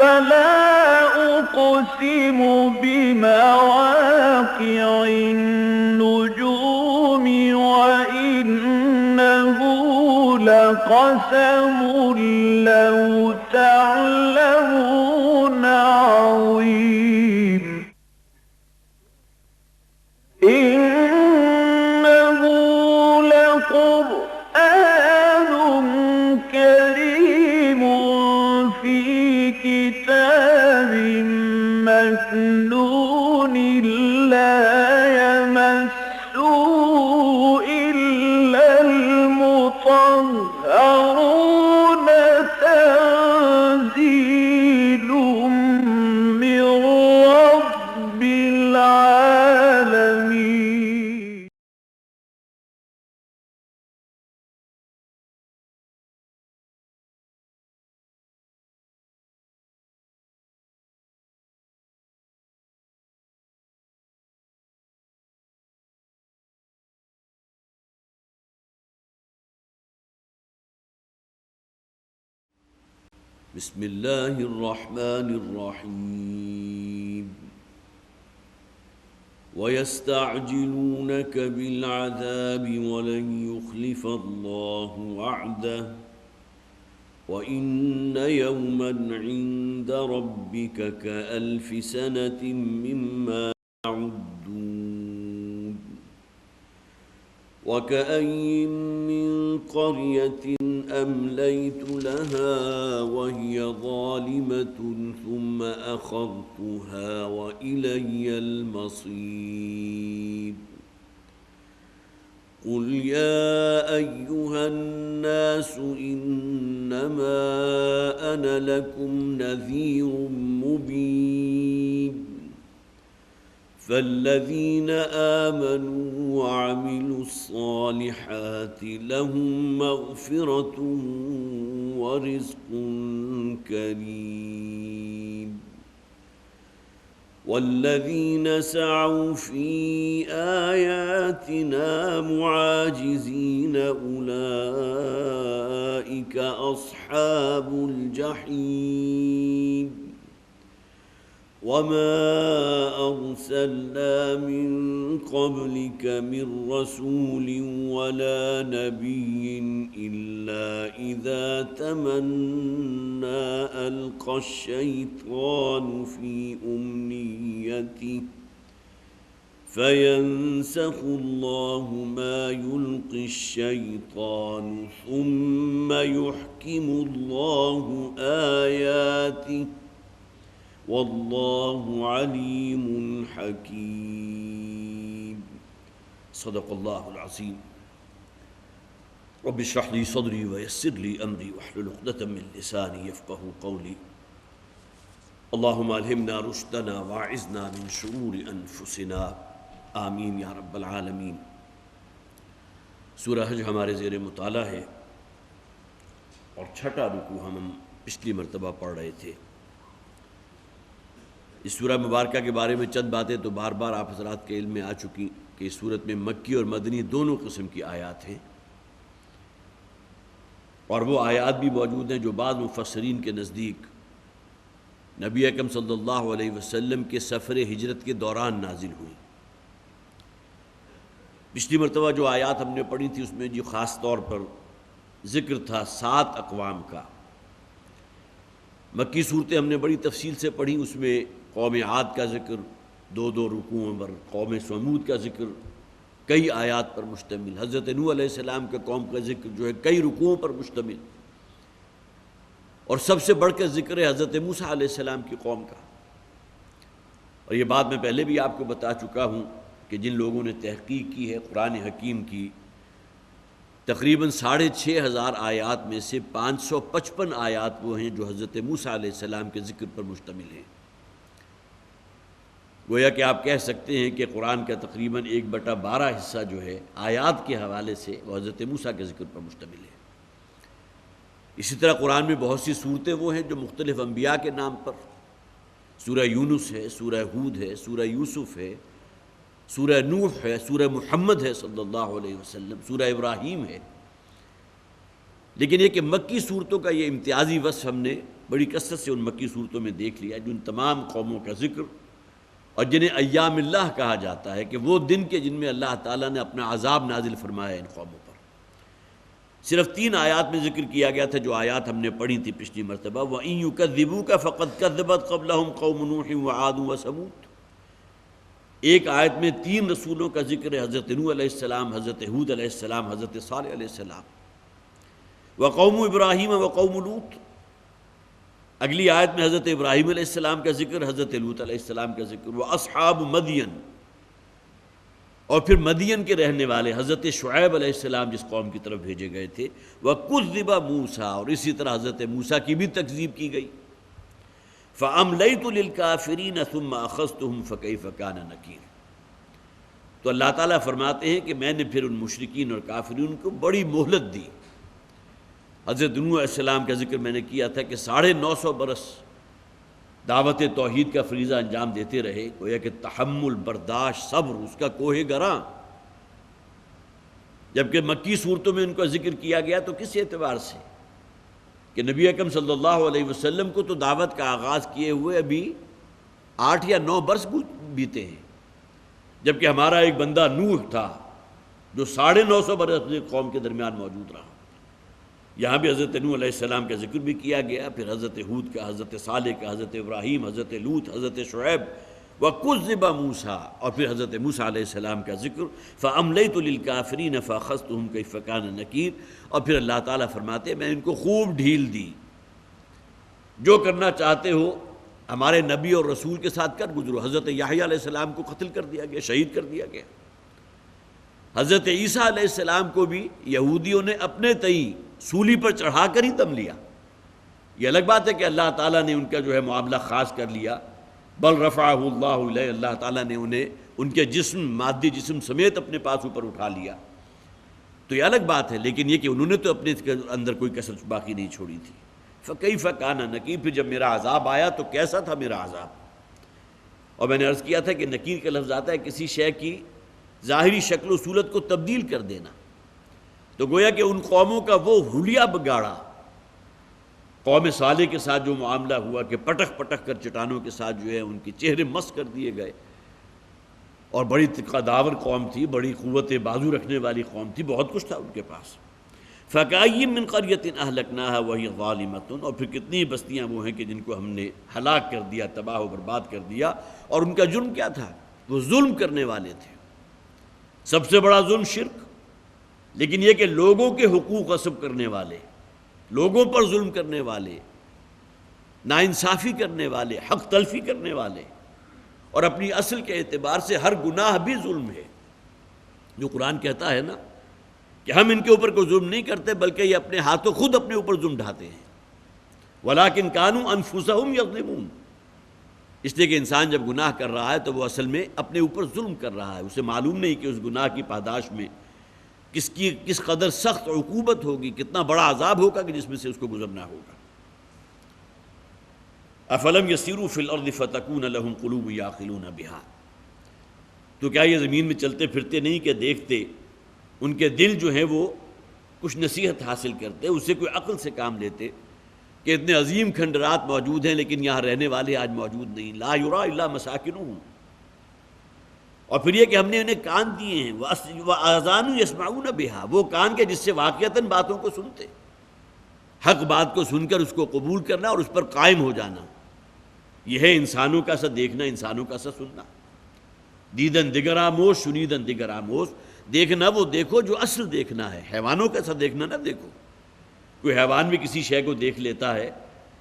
فلا أقسم بمواقع النجوم وإنه لقسم لو تعلمون عظيم إنه لقرآن كريم في كتاب مكنون لا يمسه إلا المطهرون تنزيل من رب العالمين. بسم الله الرحمن الرحيم ويستعجلونك بالعذاب ولن يخلف الله وعده وإن يوما عند ربك كألف سنة مما يعدون وكأين من قرية أمليت لها وهي ظالمة ثم أخذتها وإلي المصير قل يا أيها الناس إنما أنا لكم نذير مبين فالذين آمنوا وعملوا الصالحات لهم مغفرة ورزق كريم والذين سعوا في آياتنا معاجزين أولئك أصحاب الجحيم وما أرسلنا من قبلك من رسول ولا نبي إلا إذا تمنى ألقى الشيطان في أمنيته فينسخ الله ما يلقي الشيطان ثم يحكم الله آياته والله عليم حكيم صدق الله العظيم رب اشرح لي صدري ويسر لي أمري واحلل عقدة من لساني يفقهوا قولي اللهم ألهمنا رشدنا واعذنا من شرور أنفسنا آمین یا رب العالمین۔ سورہ حج ہمارے زیر مطالعہ ہے اور چھٹا رکوع ہم پچھلی مرتبہ پڑھ رہے تھے۔ اس سورہ مبارکہ کے بارے میں چند باتیں تو بار بار آپ حضرات کے علم میں آ چکی کہ اس سورت میں مکی اور مدنی دونوں قسم کی آیات ہیں، اور وہ آیات بھی موجود ہیں جو بعض مفسرین کے نزدیک نبی اکرم صلی اللہ علیہ وسلم کے سفر ہجرت کے دوران نازل ہوئی۔ پچھلی مرتبہ جو آیات ہم نے پڑھی تھی اس میں جو خاص طور پر ذکر تھا 7 اقوام کا۔ مکی صورتیں ہم نے بڑی تفصیل سے پڑھی، اس میں قوم عاد کا ذکر 2 رکوعوں پر، قوم ثمود کا ذکر کئی آیات پر مشتمل، حضرت نوح علیہ السلام کے قوم کا ذکر جو ہے کئی رکوعوں پر مشتمل، اور سب سے بڑھ کر ذکر ہے حضرت موسیٰ علیہ السلام کی قوم کا۔ اور یہ بات میں پہلے بھی آپ کو بتا چکا ہوں کہ جن لوگوں نے تحقیق کی ہے قرآن حکیم کی، تقریباً 6500 آیات میں سے 555 آیات وہ ہیں جو حضرت موسیٰ علیہ السلام کے ذکر پر مشتمل ہیں۔ گویا کہ آپ کہہ سکتے ہیں کہ قرآن کا تقریباً 1/12 حصہ جو ہے آیات کے حوالے سے وہ حضرت موسیٰ کے ذکر پر مشتمل ہے۔ اسی طرح قرآن میں بہت سی صورتیں وہ ہیں جو مختلف انبیاء کے نام پر، سورہ یونس ہے، سورہ ہود ہے، سورہ یوسف ہے، سورہ نوح ہے، سورہ محمد ہے صلی اللہ علیہ وسلم، سورہ ابراہیم ہے۔ لیکن یہ کہ مکی صورتوں کا یہ امتیازی وصف ہم نے بڑی کثرت سے ان مکی صورتوں میں دیکھ لیا جو ان تمام قوموں کا ذکر، اور جنہیں ایام اللہ کہا جاتا ہے کہ وہ دن کے جن میں اللہ تعالیٰ نے اپنا عذاب نازل فرمایا ان قوموں پر۔ صرف 3 آیات میں ذکر کیا گیا تھا جو آیات ہم نے پڑھی تھی پچھلی مرتبہ، وَإِن يُكَذِّبُوكَ فَقَدْ كَذَّبَتْ قَبْلَهُمْ قَوْمُ نُوحٍ وَعَادٌ وَثَمُودُ۔ ایک آیت میں 3 رسولوں کا ذکر ہے، حضرت نوح علیہ السلام، حضرت ہود علیہ السلام، حضرت صالح علیہ السلام۔ وَقَوْمُ إِبْرَاهِيمَ وَقَوْمُ لُوط، اگلی آیت میں حضرت ابراہیم علیہ السلام کا ذکر، حضرت لوط علیہ السلام کا ذکر۔ وَأَصْحَابُ مَدْيَن، اور پھر مدین کے رہنے والے حضرت شعیب علیہ السلام جس قوم کی طرف بھیجے گئے تھے۔ وَكُذِّبَ مُوسَىٰ، اور اسی طرح حضرت موسیٰ کی بھی تکذیب کی گئی۔ فَأَمْلَيْتُ لِلْكَافِرِينَ ثُمَّ أَخَذْتُهُمْ فَكَيْفَ كَانَ نَكِيرٌ۔ تو اللہ تعالیٰ فرماتے ہیں کہ میں نے پھر ان مشرکین اور کافرین کو بڑی مہلت دی۔ حضرت نوح علیہ السلام کا ذکر میں نے کیا تھا کہ 950 برس دعوت توحید کا فریضہ انجام دیتے رہے، گویا کہ تحمل، برداشت، صبر، اس کا کوہ گراں۔ جبکہ مکی صورتوں میں ان کا ذکر کیا گیا تو کس اعتبار سے کہ نبی اکرم صلی اللہ علیہ وسلم کو تو دعوت کا آغاز کیے ہوئے ابھی 8 یا 9 برس بیتے ہیں، جبکہ ہمارا ایک بندہ نوح تھا جو 950 برس اپنی قوم کے درمیان موجود رہا۔ یہاں بھی حضرت نوح علیہ السلام کا ذکر بھی کیا گیا، پھر حضرت ہود کا، حضرت صالح کا، حضرت ابراہیم، حضرت لوط، حضرت شعیب، وَكُذِّبَ مُوسَىٰ، اور پھر حضرت موسیٰ علیہ السلام کا ذکر۔ فَأَمْلَيْتُ لِلْكَافِرِينَ فَأَخَذْتُهُمْ كَيْفَ كَانَ نَكِيرٌ، اور پھر اللہ تعالیٰ فرماتے ہیں میں ان کو خوب ڈھیل دی، جو کرنا چاہتے ہو ہمارے نبی اور رسول کے ساتھ کر گزرو۔ حضرت یحییٰ علیہ السلام کو قتل کر دیا گیا، شہید کر دیا گیا۔ حضرت عیسیٰ علیہ السلام کو بھی یہودیوں نے اپنے تئیں سولی پر چڑھا کر ہی دم لیا۔ یہ الگ بات ہے کہ اللہ تعالیٰ نے ان کا جو ہے معاملہ خاص کر لیا، بل رفعہ اللہ الیہ، اللہ تعالیٰ نے انہیں ان کے جسم، مادی جسم سمیت اپنے پاس اوپر اٹھا لیا، تو یہ الگ بات ہے، لیکن یہ کہ انہوں نے تو اپنے اندر کوئی کسر باقی نہیں چھوڑی تھی۔ فکیف کان نکیر، پھر جب میرا عذاب آیا تو کیسا تھا میرا عذاب۔ اور میں نے عرض کیا تھا کہ نکیر کا لفظ آتا ہے کسی شے کی ظاہری شکل و صورت کو تبدیل کر دینا، تو گویا کہ ان قوموں کا وہ حلیہ بگاڑا۔ قوم صالح کے ساتھ جو معاملہ ہوا کہ پٹک پٹک کر چٹانوں کے ساتھ جو ہے ان کے چہرے مس کر دیے گئے، اور بڑی قداور قوم تھی، بڑی قوت بازو رکھنے والی قوم تھی، بہت کچھ تھا ان کے پاس۔ فَكَأَيٍّ مِّن قَرْيَةٍ أَهْلَكْنَاهَا وَهِيَ ظَالِمَةٌ، اور پھر کتنی بستیاں وہ ہیں کہ جن کو ہم نے ہلاک کر دیا، تباہ و برباد کر دیا، اور ان کا جرم کیا تھا؟ وہ ظلم کرنے والے تھے۔ سب سے بڑا ظلم شرک، لیکن یہ کہ لوگوں کے حقوق غصب کرنے والے، لوگوں پر ظلم کرنے والے، ناانصافی کرنے والے، حق تلفی کرنے والے، اور اپنی اصل کے اعتبار سے ہر گناہ بھی ظلم ہے۔ جو قرآن کہتا ہے نا کہ ہم ان کے اوپر کوئی ظلم نہیں کرتے بلکہ یہ اپنے ہاتھوں خود اپنے اوپر ظلم ڈھاتے ہیں، وَلَٰكِن كَانُوا أَنفُسَهُمْ يَظْلِمُونَ، اس لیے کہ انسان جب گناہ کر رہا ہے تو وہ اصل میں اپنے اوپر ظلم کر رہا ہے، اسے معلوم نہیں کہ اس گناہ کی پاداش میں کس قدر سخت عقوبت ہوگی، کتنا بڑا عذاب ہوگا کہ جس میں سے اس کو گزرنا ہوگا۔ افلم یسیروا فی الارض فتکون لهم قلوب یعقلون بها، تو کیا یہ زمین میں چلتے پھرتے نہیں کہ دیکھتے ان کے دل جو ہیں وہ کچھ نصیحت حاصل کرتے، اس سے کوئی عقل سے کام لیتے کہ اتنے عظیم کھنڈرات موجود ہیں لیکن یہاں رہنے والے آج موجود نہیں، لا یرا الا مساکنہم۔ اور پھر یہ کہ ہم نے انہیں کان دیے ہیں، وَآذَانٌ يَسْمَعُونَ بِهَا، وہ کان کے جس سے واقعتاً باتوں کو سنتے، حق بات کو سن کر اس کو قبول کرنا اور اس پر قائم ہو جانا۔ یہ ہے انسانوں کا سا دیکھنا، انسانوں کا سا سننا۔ دیدن دگر آموز، شنیدن دگر آموز، دیکھنا وہ دیکھو جو اصل دیکھنا ہے، حیوانوں کا سا دیکھنا نہ دیکھو۔ کوئی حیوان بھی کسی شے کو دیکھ لیتا ہے،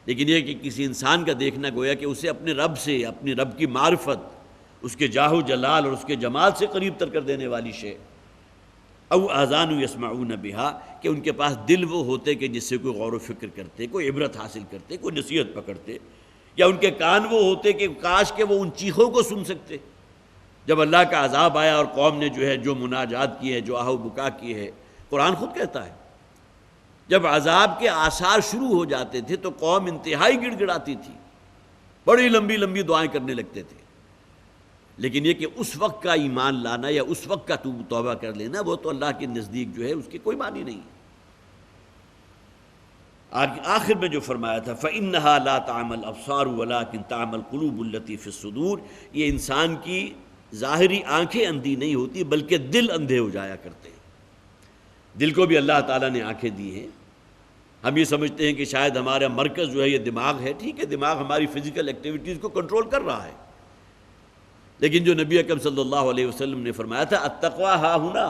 لیکن یہ کہ کسی انسان کا دیکھنا گویا کہ اسے اپنے رب سے، اپنے رب کی معرفت، اس کے جاہ و جلال اور اس کے جمال سے قریب تر کر دینے والی شے۔ او آذان یسمعون بہا، کہ ان کے پاس دل وہ ہوتے کہ جس سے کوئی غور و فکر کرتے، کوئی عبرت حاصل کرتے، کوئی نصیحت پکڑتے، یا ان کے کان وہ ہوتے کہ کاش کہ وہ ان چیخوں کو سن سکتے۔ جب اللہ کا عذاب آیا اور قوم نے جو ہے جو مناجات کی ہے، جو آہ و بکا کی ہے، قرآن خود کہتا ہے جب عذاب کے آثار شروع ہو جاتے تھے تو قوم انتہائی گڑ گڑاتی تھی، بڑی لمبی لمبی دعائیں کرنے لگتے تھے، لیکن یہ کہ اس وقت کا ایمان لانا یا اس وقت کا توبہ کر لینا وہ تو اللہ کے نزدیک جو ہے اس کی کوئی معنی نہیں۔ آخر میں جو فرمایا تھا فَإِنَّهَا لَا تَعْمَى الْأَبْصَارُ وَلَكِنْ تَعْمَى الْقُلُوبُ الَّتِي فِي الصُّدُورِ، یہ انسان کی ظاہری آنکھیں اندھی نہیں ہوتی بلکہ دل اندھے ہو جایا کرتے ہیں۔ دل کو بھی اللہ تعالیٰ نے آنکھیں دی ہیں۔ ہم یہ سمجھتے ہیں کہ شاید ہمارا مرکز جو ہے یہ دماغ ہے، ٹھیک ہے، دماغ ہماری فزیکل ایکٹیویٹیز کو کنٹرول کر رہا ہے، لیکن جو نبی اکرم صلی اللہ علیہ وسلم نے فرمایا تھا التقویٰ ہا ہنا،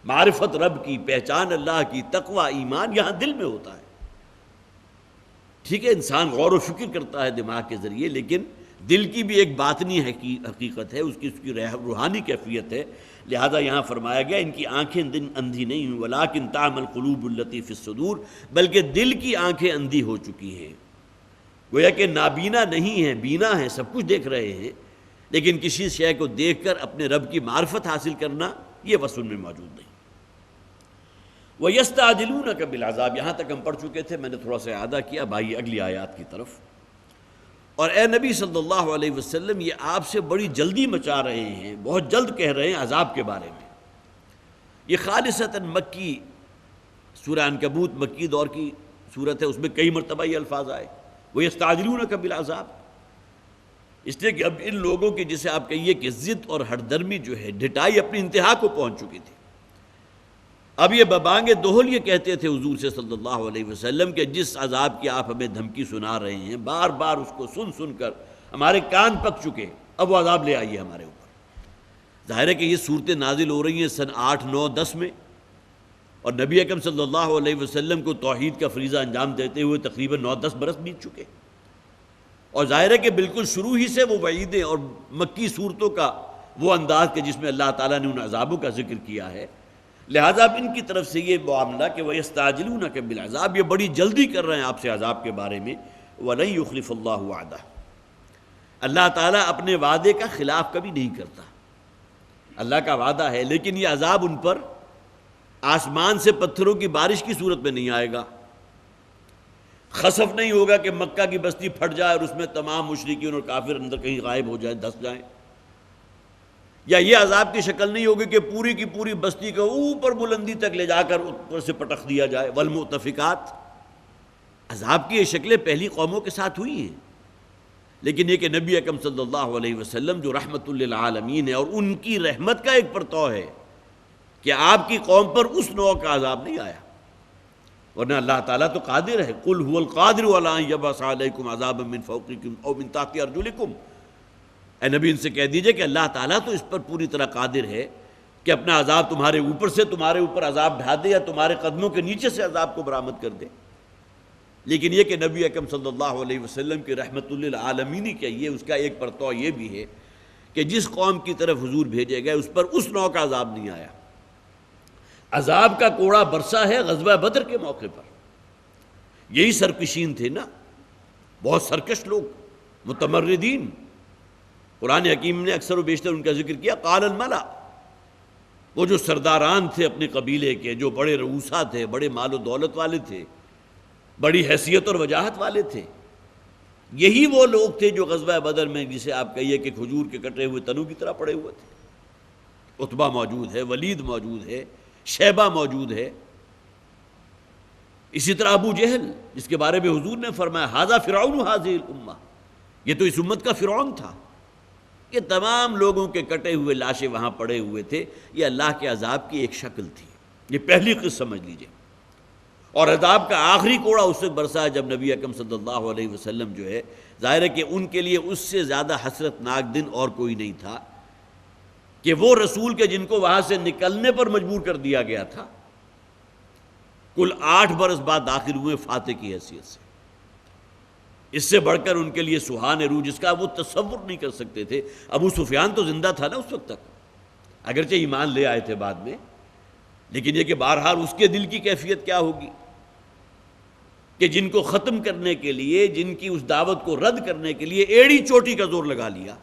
معرفت رب کی، پہچان اللہ کی، تقویٰ ایمان یہاں دل میں ہوتا ہے۔ ٹھیک ہے، انسان غور و فکر کرتا ہے دماغ کے ذریعے، لیکن دل کی بھی ایک باطنی حقیقت ہے، اس کی روحانی کیفیت ہے۔ لہذا یہاں فرمایا گیا ان کی آنکھیں اندھی نہیں ہوئی ولیکن تعمی القلوب التی فی الصدور، بلکہ دل کی آنکھیں اندھی ہو چکی ہیں۔ گویا کہ نابینا نہیں ہیں، بینا ہیں، سب کچھ دیکھ رہے ہیں، لیکن کسی شے کو دیکھ کر اپنے رب کی معرفت حاصل کرنا یہ وصف میں موجود نہیں۔ وَيَسْتَعْجِلُونَكَ بِالْعَذَابِ، یہاں تک ہم پڑھ چکے تھے، میں نے تھوڑا سا اعادہ کیا، بھائی اگلی آیات کی طرف۔ اور اے نبی صلی اللہ علیہ وسلم، یہ آپ سے بڑی جلدی مچا رہے ہیں، بہت جلد کہہ رہے ہیں عذاب کے بارے میں۔ یہ خالصتاً مکی سورہ عنکبوت مکی دور کی صورت ہے، اس میں کئی مرتبہ یہ الفاظ آئے وَيَسْتَعْجِلُونَكَ بِالْعَذَابِ، اس لیے کہ اب ان لوگوں کی جسے آپ کہیے کہ ضد اور ہردرمی جو ہے، ڈھٹائی اپنی انتہا کو پہنچ چکی تھی۔ اب یہ ببانگ دوہل یہ کہتے تھے حضور سے صلی اللہ علیہ وسلم کہ جس عذاب کی آپ ہمیں دھمکی سنا رہے ہیں، بار بار اس کو سن سن کر ہمارے کان پک چکے، اب وہ عذاب لے آئیے ہمارے اوپر۔ ظاہر ہے کہ یہ صورتیں نازل ہو رہی ہیں سن 8، 9، 10 میں، اور نبی اکرم صلی اللہ علیہ وسلم کو توحید کا فریضہ انجام دیتے ہوئے تقریباً 9-10 برس بیت چکے، اور ظاہر ہے کہ بالکل شروع ہی سے وہ وعیدیں اور مکی صورتوں کا وہ انداز کہ جس میں اللہ تعالیٰ نے ان عذابوں کا ذکر کیا ہے، لہٰذا اب ان کی طرف سے یہ معاملہ کہ وَيَسْتَعْجِلُونَكَ بِالْعَذَابِ، یہ بڑی جلدی کر رہے ہیں آپ سے عذاب کے بارے میں۔ وَلَن يُخْلِفَ اللَّهُ وَعْدَهُ، اللہ تعالیٰ اپنے وعدے کا خلاف کبھی نہیں کرتا۔ اللہ کا وعدہ ہے، لیکن یہ عذاب ان پر آسمان سے پتھروں کی بارش کی صورت میں نہیں آئے گا، خسف نہیں ہوگا کہ مکہ کی بستی پھٹ جائے اور اس میں تمام مشرکین اور کافر اندر کہیں غائب ہو جائیں، دھس جائیں، یا یہ عذاب کی شکل نہیں ہوگی کہ پوری کی پوری بستی کو اوپر بلندی تک لے جا کر اوپر سے پٹخ دیا جائے۔ والمؤتفقات، عذاب کی یہ شکلیں پہلی قوموں کے ساتھ ہوئی ہیں، لیکن یہ کہ نبی اکرم صلی اللہ علیہ وسلم جو رحمت للعالمین ہے اور ان کی رحمت کا ایک پرتو ہے کہ آپ کی قوم پر اس نوع کا عذاب نہیں آیا، ورنہ اللہ تعالیٰ تو قادر ہے۔ قل هو القادر علی ان یبعث علیکم عذابا من فوقکم او من تحت ارجلکم، اے نبی ان سے کہہ دیجئے کہ اللہ تعالیٰ تو اس پر پوری طرح قادر ہے کہ اپنا عذاب تمہارے اوپر سے تمہارے اوپر عذاب ڈھا دے یا تمہارے قدموں کے نیچے سے عذاب کو برآمد کر دے، لیکن یہ کہ نبی اکرم صلی اللہ علیہ وسلم کی رحمت للعالمین کے یہ اس کا ایک پرتو یہ بھی ہے کہ جس قوم کی طرف حضور بھیجے گئے اس پر اس نوع کا عذاب نہیں آیا۔ عذاب کا کوڑا برسا ہے غزوہ بدر کے موقع پر، یہی سرکشین تھے نا، بہت سرکش لوگ، متمردین۔ قرآن حکیم نے اکثر و بیشتر ان کا ذکر کیا، قال الملا، وہ جو سرداران تھے اپنے قبیلے کے، جو بڑے رؤوسا تھے، بڑے مال و دولت والے تھے، بڑی حیثیت اور وجاہت والے تھے، یہی وہ لوگ تھے جو غزوہ بدر میں جسے آپ کہیے کہ کھجور کے کٹے ہوئے تنوں کی طرح پڑے ہوئے تھے۔ عتبہ موجود ہے، ولید موجود ہے، شیبہ موجود ہے، اسی طرح ابو جہل جس کے بارے میں حضور نے فرمایا ھذا فرعون ھذہ الامہ، یہ تو اس امت کا فرعون تھا۔ یہ تمام لوگوں کے کٹے ہوئے لاشیں وہاں پڑے ہوئے تھے، یہ اللہ کے عذاب کی ایک شکل تھی، یہ پہلی قسط سمجھ لیجئے۔ اور عذاب کا آخری کوڑا اس سے برسا جب نبی اکرم صلی اللہ علیہ وسلم جو ہے، ظاہر ہے کہ ان کے لیے اس سے زیادہ حسرتناک دن اور کوئی نہیں تھا کہ وہ رسول کے جن کو وہاں سے نکلنے پر مجبور کر دیا گیا تھا، کل 8 برس بعد داخل ہوئے فاتح کی حیثیت سے۔ اس سے بڑھ کر ان کے لیے سبحان روح جس کا وہ تصور نہیں کر سکتے تھے۔ ابو سفیان تو زندہ تھا نا اس وقت تک، اگرچہ ایمان لے آئے تھے بعد میں، لیکن یہ کہ بہرحال اس کے دل کی کیفیت کیا ہوگی کہ جن کو ختم کرنے کے لیے، جن کی اس دعوت کو رد کرنے کے لیے ایڑی چوٹی کا زور لگا لیا،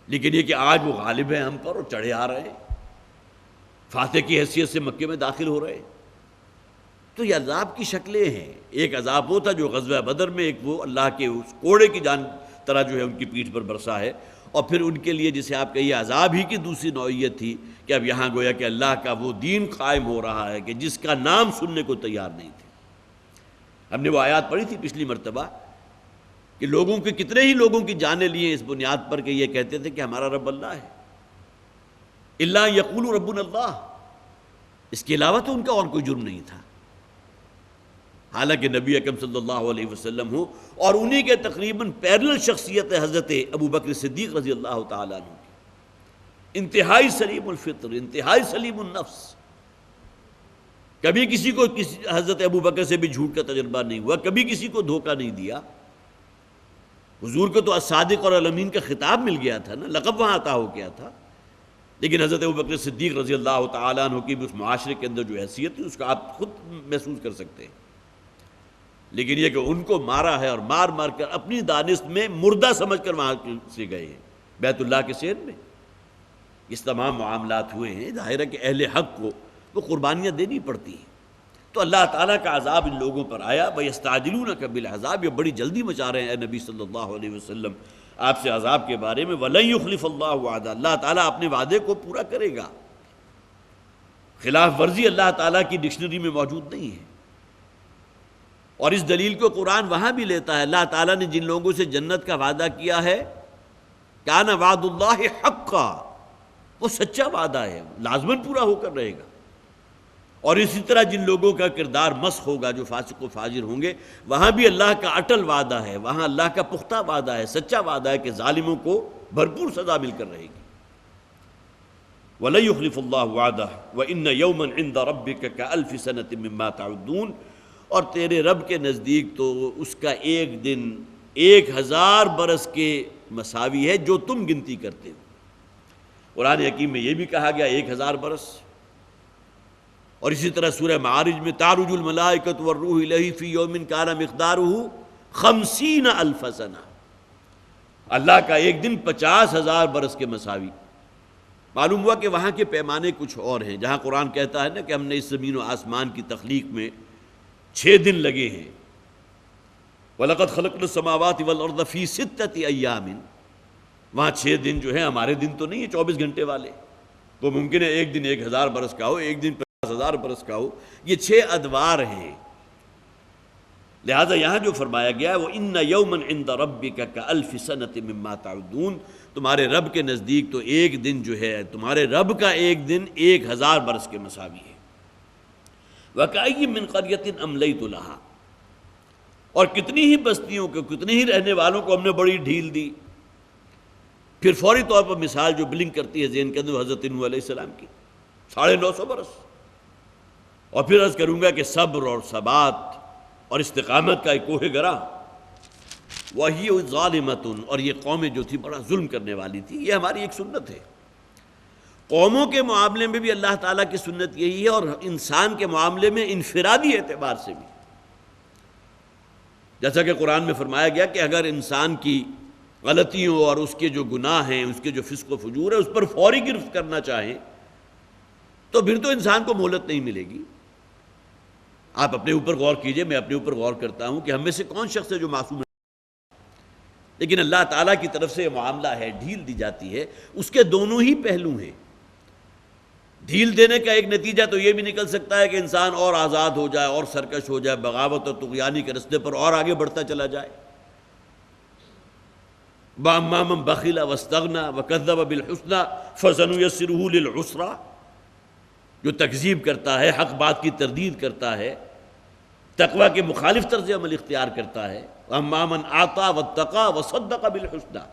لیکن یہ کہ آج وہ غالب ہیں ہم پر اور چڑھے آ رہے ہیں، فاتح کی حیثیت سے مکے میں داخل ہو رہے ہیں۔ تو یہ عذاب کی شکلیں ہیں، ایک عذاب وہ تھا جو غزوہ بدر میں ایک وہ اللہ کے اس کوڑے کی جان طرح جو ہے ان کی پیٹھ پر برسا ہے، اور پھر ان کے لیے جسے آپ کہیے عذاب ہی کی دوسری نوعیت تھی کہ اب یہاں گویا کہ اللہ کا وہ دین قائم ہو رہا ہے کہ جس کا نام سننے کو تیار نہیں تھے۔ ہم نے وہ آیات پڑھی تھی پچھلی مرتبہ کہ لوگوں کے کتنے ہی لوگوں کی جانیں لیے اس بنیاد پر کہ یہ کہتے تھے کہ ہمارا رب اللہ ہے، الا یقول ربنا اللہ، اس کے علاوہ تو ان کا اور کوئی جرم نہیں تھا، حالانکہ نبی اکرم صلی اللہ علیہ وسلم ہو اور انہی کے تقریباً پیرل شخصیت حضرت ابو بکر صدیق رضی اللہ تعالیٰ عنہ کی، انتہائی سلیم الفطر، انتہائی سلیم النفس، کبھی کسی کو حضرت ابو بکر سے بھی جھوٹ کا تجربہ نہیں ہوا، کبھی کسی کو دھوکہ نہیں دیا، حضور کو تو الصادق اور الامین کا خطاب مل گیا تھا نا، لقب وہاں عطا ہو گیا تھا، لیکن حضرت ابو بکر صدیق رضی اللہ تعالیٰ عنہ کی اس معاشرے کے اندر جو حیثیت ہے اس کا آپ خود محسوس کر سکتے ہیں، لیکن یہ کہ ان کو مارا ہے اور مار مار کر اپنی دانست میں مردہ سمجھ کر وہاں سے گئے ہیں بیت اللہ کے صحن میں، اس تمام معاملات ہوئے ہیں، ظاہر ہے کہ اہل حق کو وہ قربانیاں دینی پڑتی ہیں، تو اللہ تعالیٰ کا عذاب ان لوگوں پر آیا، وَيَسْتَعْجِلُونَكَ بِالْعَذَابِ، یہ بڑی جلدی مچا رہے ہیں اے نبی صلی اللہ علیہ وسلم آپ سے عذاب کے بارے میں، وَلَن يُخْلِفَ اللَّهُ وَعْدَهُ، اللہ تعالیٰ اپنے وعدے کو پورا کرے گا، خلاف ورزی اللہ تعالیٰ کی ڈکشنری میں موجود نہیں ہے، اور اس دلیل کو قرآن وہاں بھی لیتا ہے، اللہ تعالیٰ نے جن لوگوں سے جنت کا وعدہ کیا ہے کان وعد اللہ حقا، وہ سچا وعدہ ہے، لازماً پورا ہو کر رہے گا، اور اسی طرح جن لوگوں کا کردار مسخ ہوگا جو فاسق و فاجر ہوں گے وہاں بھی اللہ کا اٹل وعدہ ہے، وہاں اللہ کا پختہ وعدہ ہے، سچا وعدہ ہے کہ ظالموں کو بھرپور سزا مل کر رہے گی، وَلَن يُخْلِفَ اللَّهُ وَعْدَهُ وَإِنَّ يَوْمًا عِندَ رَبِّكَ كَأَلْفِ سَنَةٍ مِّمَّا تَعُدُّونَ، اور تیرے رب کے نزدیک تو اس کا ایک دن 1000 برس کے مساوی ہے جو تم گنتی کرتے ہو، قرآن حکیم میں یہ بھی کہا گیا 1000 برس، اور اسی طرح سورہ معارج میں تعرج الملائکۃ والروح الیہ فی یوم کان مقدارہ 50,000 سنہ، اللہ کا ایک دن 50,000 برس کے مساوی، معلوم ہوا کہ وہاں کے پیمانے کچھ اور ہیں، جہاں قرآن کہتا ہے نا کہ ہم نے اس زمین و آسمان کی تخلیق میں 6 دن لگے ہیں، وَلَقَدْ خَلَقْنَا السَّمَاوَاتِ وَالْأَرْضَ فِي 6 أَيَّامٍ، وہاں 6 دن جو ہیں ہمارے دن تو نہیں ہیں 24 گھنٹے والے، تو ممکن ہے ایک دن 1000 برس کا ہو، ایک دن 50,000 برس کا ہو، یہ 6 ادوار ہیں، لہذا یہاں جو فرمایا گیا ہے وَإِنَّ يَوْمًا عِندَ رَبِّكَ كَأَلْفِ سَنَةٍ مِّمَّا تَعُدُّونَ، تمہارے رب کے نزدیک تو ایک دن جو ہے تمہارے رب کا ایک دن 1000 برس کے مساوی ہے، وَكَأَيٍّ مِّن قَرْيَةٍ أَمْلَيْتُ لَهَا، اور کتنی ہی بستیوں کو کتنے ہی رہنے والوں کو ہم نے بڑی ڈھیل دی، پھر فوری طور پر مثال جو بلنک کرتی ہے ذہن کے اندر حضرت نوح علیہ السلام کی 950 برس، اور پھر عرض کروں گا کہ صبر اور ثبات اور استقامت کا ایک کوہ گرا، وہی ظالمۃ، اور یہ قومیں جو تھی بڑا ظلم کرنے والی تھی، یہ ہماری ایک سنت ہے، قوموں کے معاملے میں بھی اللہ تعالیٰ کی سنت یہی ہے، اور انسان کے معاملے میں انفرادی اعتبار سے بھی، جیسا کہ قرآن میں فرمایا گیا کہ اگر انسان کی غلطیوں اور اس کے جو گناہ ہیں، اس کے جو فسق و فجور ہے، اس پر فوری گرفت کرنا چاہیں تو پھر تو انسان کو مہلت نہیں ملے گی۔ آپ اپنے اوپر غور کیجئے، میں اپنے اوپر غور کرتا ہوں کہ ہم میں سے کون شخص ہے جو معصوم ہے، لیکن اللہ تعالیٰ کی طرف سے یہ معاملہ ہے، ڈھیل دی جاتی ہے، اس کے دونوں ہی پہلو ہیں، ڈھیل دینے کا ایک نتیجہ تو یہ بھی نکل سکتا ہے کہ انسان اور آزاد ہو جائے اور سرکش ہو جائے، بغاوت اور طغیانی کے رستے پر اور آگے بڑھتا چلا جائے، وَأَمَّا مَن بَخِلَ وَاسْتَغْنَىٰ وَكَذَّبَ بِالْحُسْنَىٰ فَسَنُيَسِّرُهُ لِلْعُسْرَىٰ، جو تکذیب کرتا ہے، حق بات کی تردید کرتا ہے، تقوی کے مخالف طرز عمل اختیار کرتا ہے، وَأَمَّا مَنْ أَعْطَىٰ وَاتَّقَىٰ وَصَدَّقَ بِالْحُسْنَىٰ،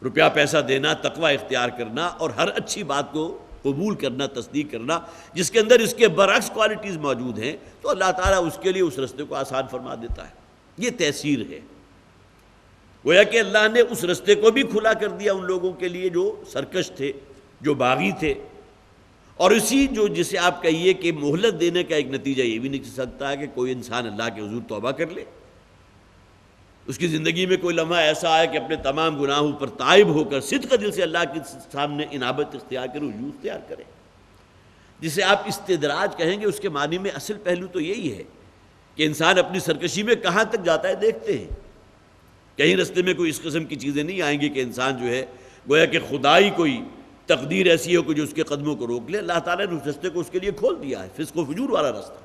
روپیہ پیسہ دینا، تقوی اختیار کرنا اور ہر اچھی بات کو قبول کرنا، تصدیق کرنا، جس کے اندر اس کے برعکس کوالٹیز موجود ہیں، تو اللہ تعالیٰ اس کے لیے اس رستے کو آسان فرما دیتا ہے، یہ تیسیر ہے، گویا کہ اللہ نے اس رستے کو بھی کھلا کر دیا ان لوگوں کے لیے جو سرکش تھے، جو باغی تھے، اور اسی جو جسے آپ کہیے کہ مہلت دینے کا ایک نتیجہ یہ بھی نکل سکتا ہے کہ کوئی انسان اللہ کے حضور توبہ کر لے، اس کی زندگی میں کوئی لمحہ ایسا آئے کہ اپنے تمام گناہوں پر تائب ہو کر صدق دل سے اللہ کے سامنے انابت اختیار کرے، رجوع اختیار کرے، جسے آپ استدراج کہیں گے، اس کے معنی میں اصل پہلو تو یہی ہے کہ انسان اپنی سرکشی میں کہاں تک جاتا ہے دیکھتے ہیں، کہیں رستے میں کوئی اس قسم کی چیزیں نہیں آئیں گی کہ انسان جو ہے گویا کہ خدائی کوئی تقدیر ایسی ہو کہ جو اس کے قدموں کو روک لے، اللہ تعالیٰ نے اس رستے کو اس کے لیے کھول دیا ہے، فسق و فجور والا رستہ،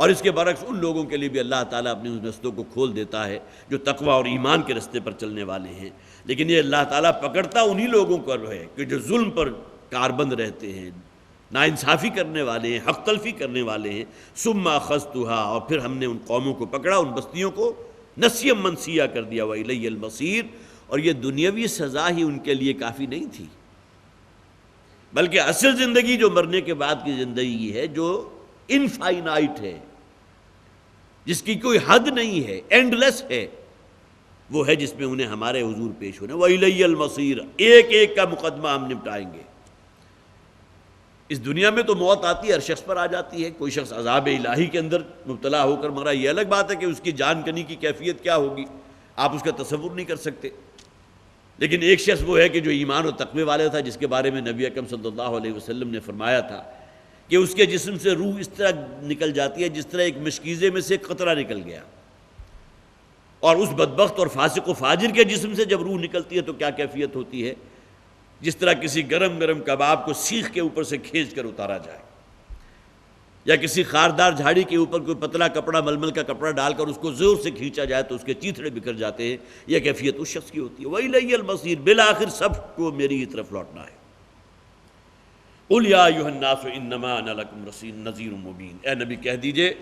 اور اس کے برعکس ان لوگوں کے لیے بھی اللہ تعالیٰ اپنے اس رستوں کو کھول دیتا ہے جو تقوی اور ایمان کے رستے پر چلنے والے ہیں. لیکن یہ اللہ تعالیٰ پکڑتا انہی لوگوں کو ہے کہ جو ظلم پر کاربند رہتے ہیں، ناانصافی کرنے والے ہیں، حق تلفی کرنے والے ہیں. ثم اخذتها، اور پھر ہم نے ان قوموں کو پکڑا، ان بستیوں کو نسیا منسیا کر دیا. وإلی المصیر، اور یہ دنیاوی سزا ہی ان کے لیے کافی نہیں تھی، بلکہ اصل زندگی جو مرنے کے بعد کی زندگی ہے، جو انفائنائٹ ہے، جس کی کوئی حد نہیں ہے، اینڈ لیس ہے، وہ ہے جس میں انہیں ہمارے حضور پیش ہونا. وإلی المصیر، ایک ایک کا مقدمہ ہم نپٹائیں گے. اس دنیا میں تو موت آتی ہے، ہر شخص پر آ جاتی ہے. کوئی شخص عذاب الہی کے اندر مبتلا ہو کر مرا، یہ الگ بات ہے کہ اس کی جان کنی کی کیفیت کیا ہوگی، آپ اس کا تصور نہیں کر سکتے. لیکن ایک شخص وہ ہے کہ جو ایمان و تقوی والا تھا، جس کے بارے میں نبی اکرم صلی اللہ علیہ وسلم نے فرمایا تھا کہ اس کے جسم سے روح اس طرح نکل جاتی ہے جس طرح ایک مشکیزے میں سے قطرہ نکل گیا. اور اس بدبخت اور فاسق و فاجر کے جسم سے جب روح نکلتی ہے تو کیا کیفیت ہوتی ہے، جس طرح کسی گرم گرم کباب کو سیخ کے اوپر سے کھینچ کر اتارا جائے، یا کسی خاردار جھاڑی کے اوپر کوئی پتلا کپڑا، ململ کا کپڑا ڈال کر اس کو زور سے کھینچا جائے تو اس کے چیتھڑے بکھر جاتے ہیں. یہ کیفیت اس شخص کی ہوتی ہے. وإلی المصیر، بالآخر سب کو میری ہی طرف لوٹنا ہے. قل یا ایھا الناس انما انا لکم نذیر مبین، اے نبی کہہ دیجئے،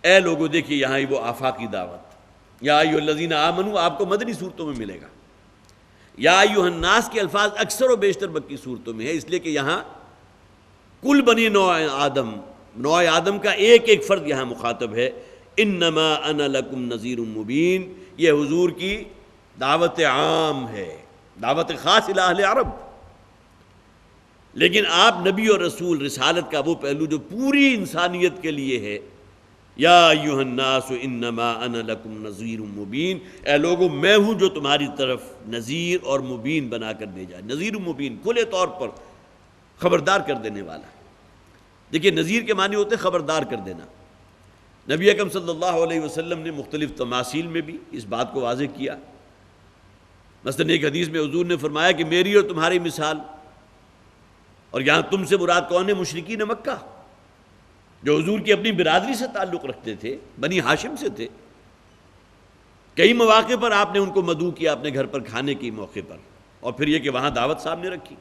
اے لوگوں، دیکھیے یہاں وہ آفاقی دعوت، یا ایھا الذین آمنوا آپ کو مدنی صورتوں میں ملے گا. یا ایھا الناس کے الفاظ اکثر و بیشتر مکی صورتوں میں ہے، اس لیے کہ یہاں کل بنی نوع آدم کا ایک ایک فرد یہاں مخاطب ہے. انما انا لکم نذیر مبین، یہ حضور کی دعوت عام ہے، دعوت خاص الی اہل عرب. لیکن آپ نبی اور رسول، رسالت کا وہ پہلو جو پوری انسانیت کے لیے ہے. یا ایھا الناس انما انا لکم نذیر مبین، اے لوگوں میں ہوں جو تمہاری طرف نذیر اور مبین بنا کر بھیجا. نذیر مبین کھلے طور پر خبردار کر دینے والا. دیکھیے نذیر کے معنی ہوتے ہیں خبردار کر دینا. نبی اکرم صلی اللہ علیہ وسلم نے مختلف تماثیل میں بھی اس بات کو واضح کیا. مثلا ایک حدیث میں حضور نے فرمایا کہ میری اور تمہاری مثال، اور یہاں تم سے مراد کون ہے؟ مشرکین مکہ، جو حضور کی اپنی برادری سے تعلق رکھتے تھے، بنی ہاشم سے تھے. کئی مواقع پر آپ نے ان کو مدعو کیا اپنے گھر پر کھانے کے موقع پر، اور پھر یہ کہ وہاں دعوت سامنے رکھی.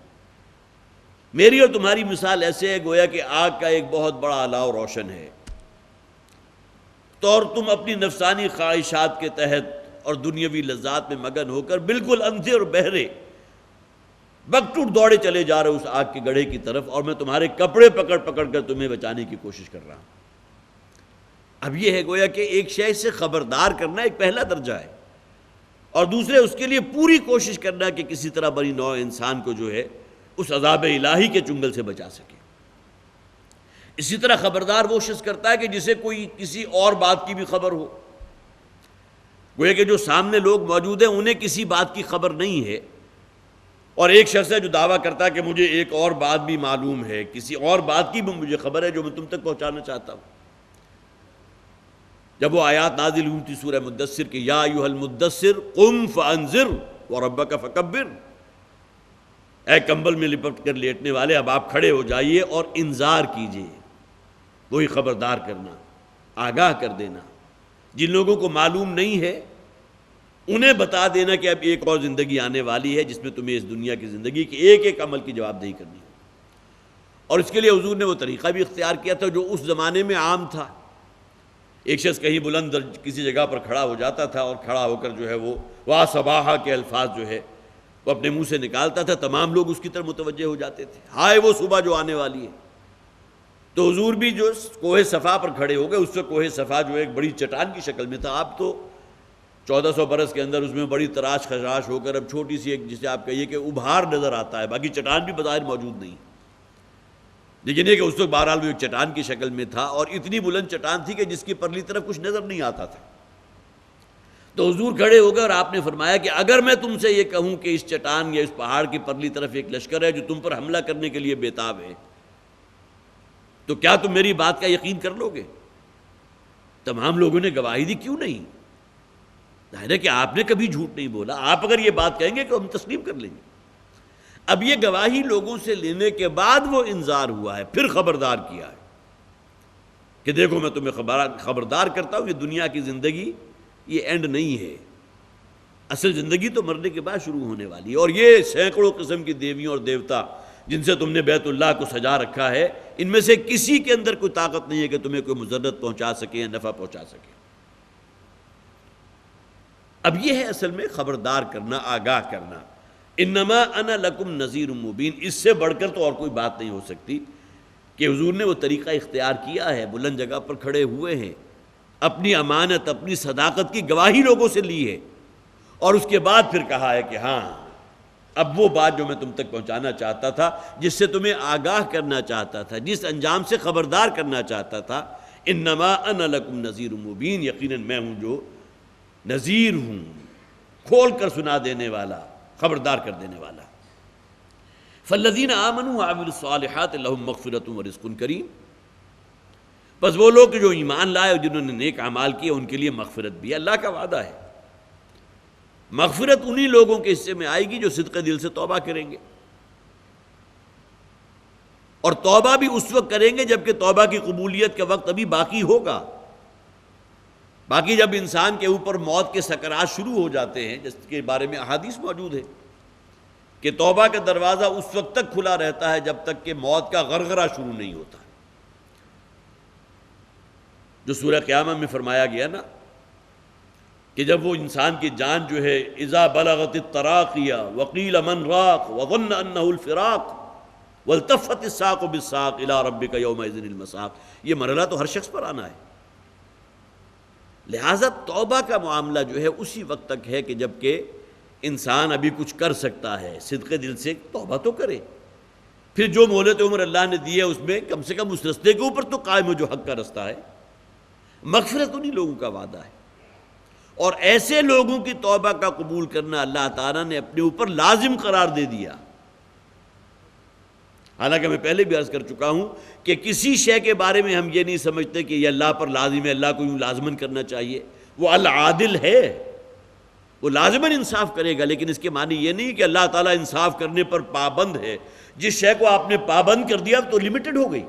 میری اور تمہاری مثال ایسے ہے گویا کہ آگ کا ایک بہت بڑا الاؤ روشن ہے، تو اور تم اپنی نفسانی خواہشات کے تحت اور دنیاوی لذات میں مگن ہو کر بالکل اندھے اور بہرے بکٹوٹ دوڑے چلے جا رہے اس آگ کے گڑھے کی طرف، اور میں تمہارے کپڑے پکڑ پکڑ کر تمہیں بچانے کی کوشش کر رہا ہوں. اب یہ ہے گویا کہ ایک شے سے خبردار کرنا ایک پہلا درجہ ہے، اور دوسرے اس کے لیے پوری کوشش کرنا کہ کسی طرح بنی نوع انسان کو جو ہے اس عذاب الہی کے چنگل سے بچا سکے. اسی طرح خبردار وہ شخص کرتا ہے کہ جسے کوئی کسی اور بات کی بھی خبر ہو. گویا کہ جو سامنے لوگ موجود ہیں انہیں کسی بات کی خبر نہیں ہے، اور ایک شخص ہے جو دعویٰ کرتا ہے کہ مجھے ایک اور بات بھی معلوم ہے، کسی اور بات کی بھی مجھے خبر ہے جو میں تم تک پہنچانا چاہتا ہوں. جب وہ آیات نازل ہوئی تھی سورہ مدثر کہ یا ایھا المدثر قم فانذر وربک فکبر، اے کمبل میں لپٹ کر لیٹنے والے، اب آپ کھڑے ہو جائیے اور انذار کیجیے. وہی خبردار کرنا، آگاہ کر دینا. جن لوگوں کو معلوم نہیں ہے انہیں بتا دینا کہ اب ایک اور زندگی آنے والی ہے جس میں تمہیں اس دنیا کی زندگی کے ایک ایک عمل کی جواب دہی کرنی ہے. اور اس کے لیے حضور نے وہ طریقہ بھی اختیار کیا تھا جو اس زمانے میں عام تھا. ایک شخص کہیں بلند کسی جگہ پر کھڑا ہو جاتا تھا، اور کھڑا ہو کر جو ہے وہ وا صباحا کے الفاظ جو ہے وہ اپنے منہ سے نکالتا تھا. تمام لوگ اس کی طرف متوجہ ہو جاتے تھے، ہائے وہ صبح جو آنے والی ہے. تو حضور بھی جو کوہ صفا پر کھڑے ہو گئے، اس سے کوہ صفا جو ایک بڑی چٹان کی شکل میں تھا. آپ تو 1400 برس کے اندر اس میں بڑی تراش خراش ہو کر اب چھوٹی سی ایک جسے آپ کہیے کہ ابھار نظر آتا ہے، باقی چٹان بھی بظاہر موجود نہیں. لیکن یہ کہ اس وقت بہرحال وہ ایک چٹان کی شکل میں تھا، اور اتنی بلند چٹان تھی کہ جس کی پرلی طرف کچھ نظر نہیں آتا تھا. تو حضور کھڑے ہو گئے اور آپ نے فرمایا کہ اگر میں تم سے یہ کہوں کہ اس چٹان یا اس پہاڑ کی پرلی طرف ایک لشکر ہے جو تم پر حملہ کرنے کے لیے بےتاب ہے، تو کیا تم میری بات کا یقین کر لو گے؟ تمام لوگوں نے گواہی دی، کیوں نہیں؟ ظاہر ہے کہ آپ نے کبھی جھوٹ نہیں بولا، آپ اگر یہ بات کہیں گے تو ہم تسلیم کر لیں گے. اب یہ گواہی لوگوں سے لینے کے بعد وہ انذار ہوا ہے، پھر خبردار کیا ہے کہ دیکھو میں تمہیں خبردار کرتا ہوں، یہ دنیا کی زندگی یہ اینڈ نہیں ہے، اصل زندگی تو مرنے کے بعد شروع ہونے والی ہے۔ اور یہ سینکڑوں قسم کی دیویوں اور دیوتا جن سے تم نے بیت اللہ کو سجا رکھا ہے، ان میں سے کسی کے اندر کوئی طاقت نہیں ہے کہ تمہیں کوئی مضرت پہنچا سکے یا نفع پہنچا سکے۔ اب یہ ہے اصل میں خبردار کرنا، آگاہ کرنا۔ انما انا لکم نذیر مبین، اس سے بڑھ کر تو اور کوئی بات نہیں ہو سکتی کہ حضور نے وہ طریقہ اختیار کیا ہے، بلند جگہ پر کھڑے ہوئے ہیں، اپنی امانت، اپنی صداقت کی گواہی لوگوں سے لی ہے، اور اس کے بعد پھر کہا ہے کہ ہاں اب وہ بات جو میں تم تک پہنچانا چاہتا تھا، جس سے تمہیں آگاہ کرنا چاہتا تھا، جس انجام سے خبردار کرنا چاہتا تھا، انما انا لکم نذیر مبین، یقیناً میں ہوں جو نذیر ہوں، کھول کر سنا دینے والا، خبردار کر دینے والا۔ فالذین آمنوا وعملوا الصالحات لہم مغفرۃ ورزق کریم، بس وہ لوگ جو ایمان لائے اور جنہوں نے نیک اعمال کیے ان کے لیے مغفرت بھی ہے، اللہ کا وعدہ ہے۔ مغفرت انہی لوگوں کے حصے میں آئے گی جو صدق دل سے توبہ کریں گے، اور توبہ بھی اس وقت کریں گے جبکہ توبہ کی قبولیت کا وقت ابھی باقی ہوگا۔ باقی جب انسان کے اوپر موت کے سکرات شروع ہو جاتے ہیں، جس کے بارے میں احادیث موجود ہے کہ توبہ کا دروازہ اس وقت تک کھلا رہتا ہے جب تک کہ موت کا غرغرہ شروع نہیں ہوتا، جو سورہ قیامہ میں فرمایا گیا نا کہ جب وہ انسان کی جان جو ہے اذا بلغت التراقیہ وقیل من راق وظن انہ الفراق والتفت الساق بالساق الى ربک یومئذ المساق، یہ مرحلہ تو ہر شخص پر آنا ہے۔ لہٰذا توبہ کا معاملہ جو ہے اسی وقت تک ہے کہ جب کہ انسان ابھی کچھ کر سکتا ہے، صدق دل سے توبہ تو کرے، پھر جو مہلت عمر اللہ نے دی ہے اس میں کم سے کم اس رستے کے اوپر تو قائم ہو جو حق کا رستہ ہے۔ مغفرت انہی لوگوں کا وعدہ ہے، اور ایسے لوگوں کی توبہ کا قبول کرنا اللہ تعالیٰ نے اپنے اوپر لازم قرار دے دیا۔ حالانکہ میں پہلے بھی عرض کر چکا ہوں کہ کسی شے کے بارے میں ہم یہ نہیں سمجھتے کہ یہ اللہ پر لازم ہے، اللہ کو یوں لازماً کرنا چاہیے، وہ العادل ہے، وہ لازماً انصاف کرے گا، لیکن اس کے معنی یہ نہیں کہ اللہ تعالیٰ انصاف کرنے پر پابند ہے۔ جس شے کو آپ نے پابند کر دیا تو لمیٹڈ ہو گئی،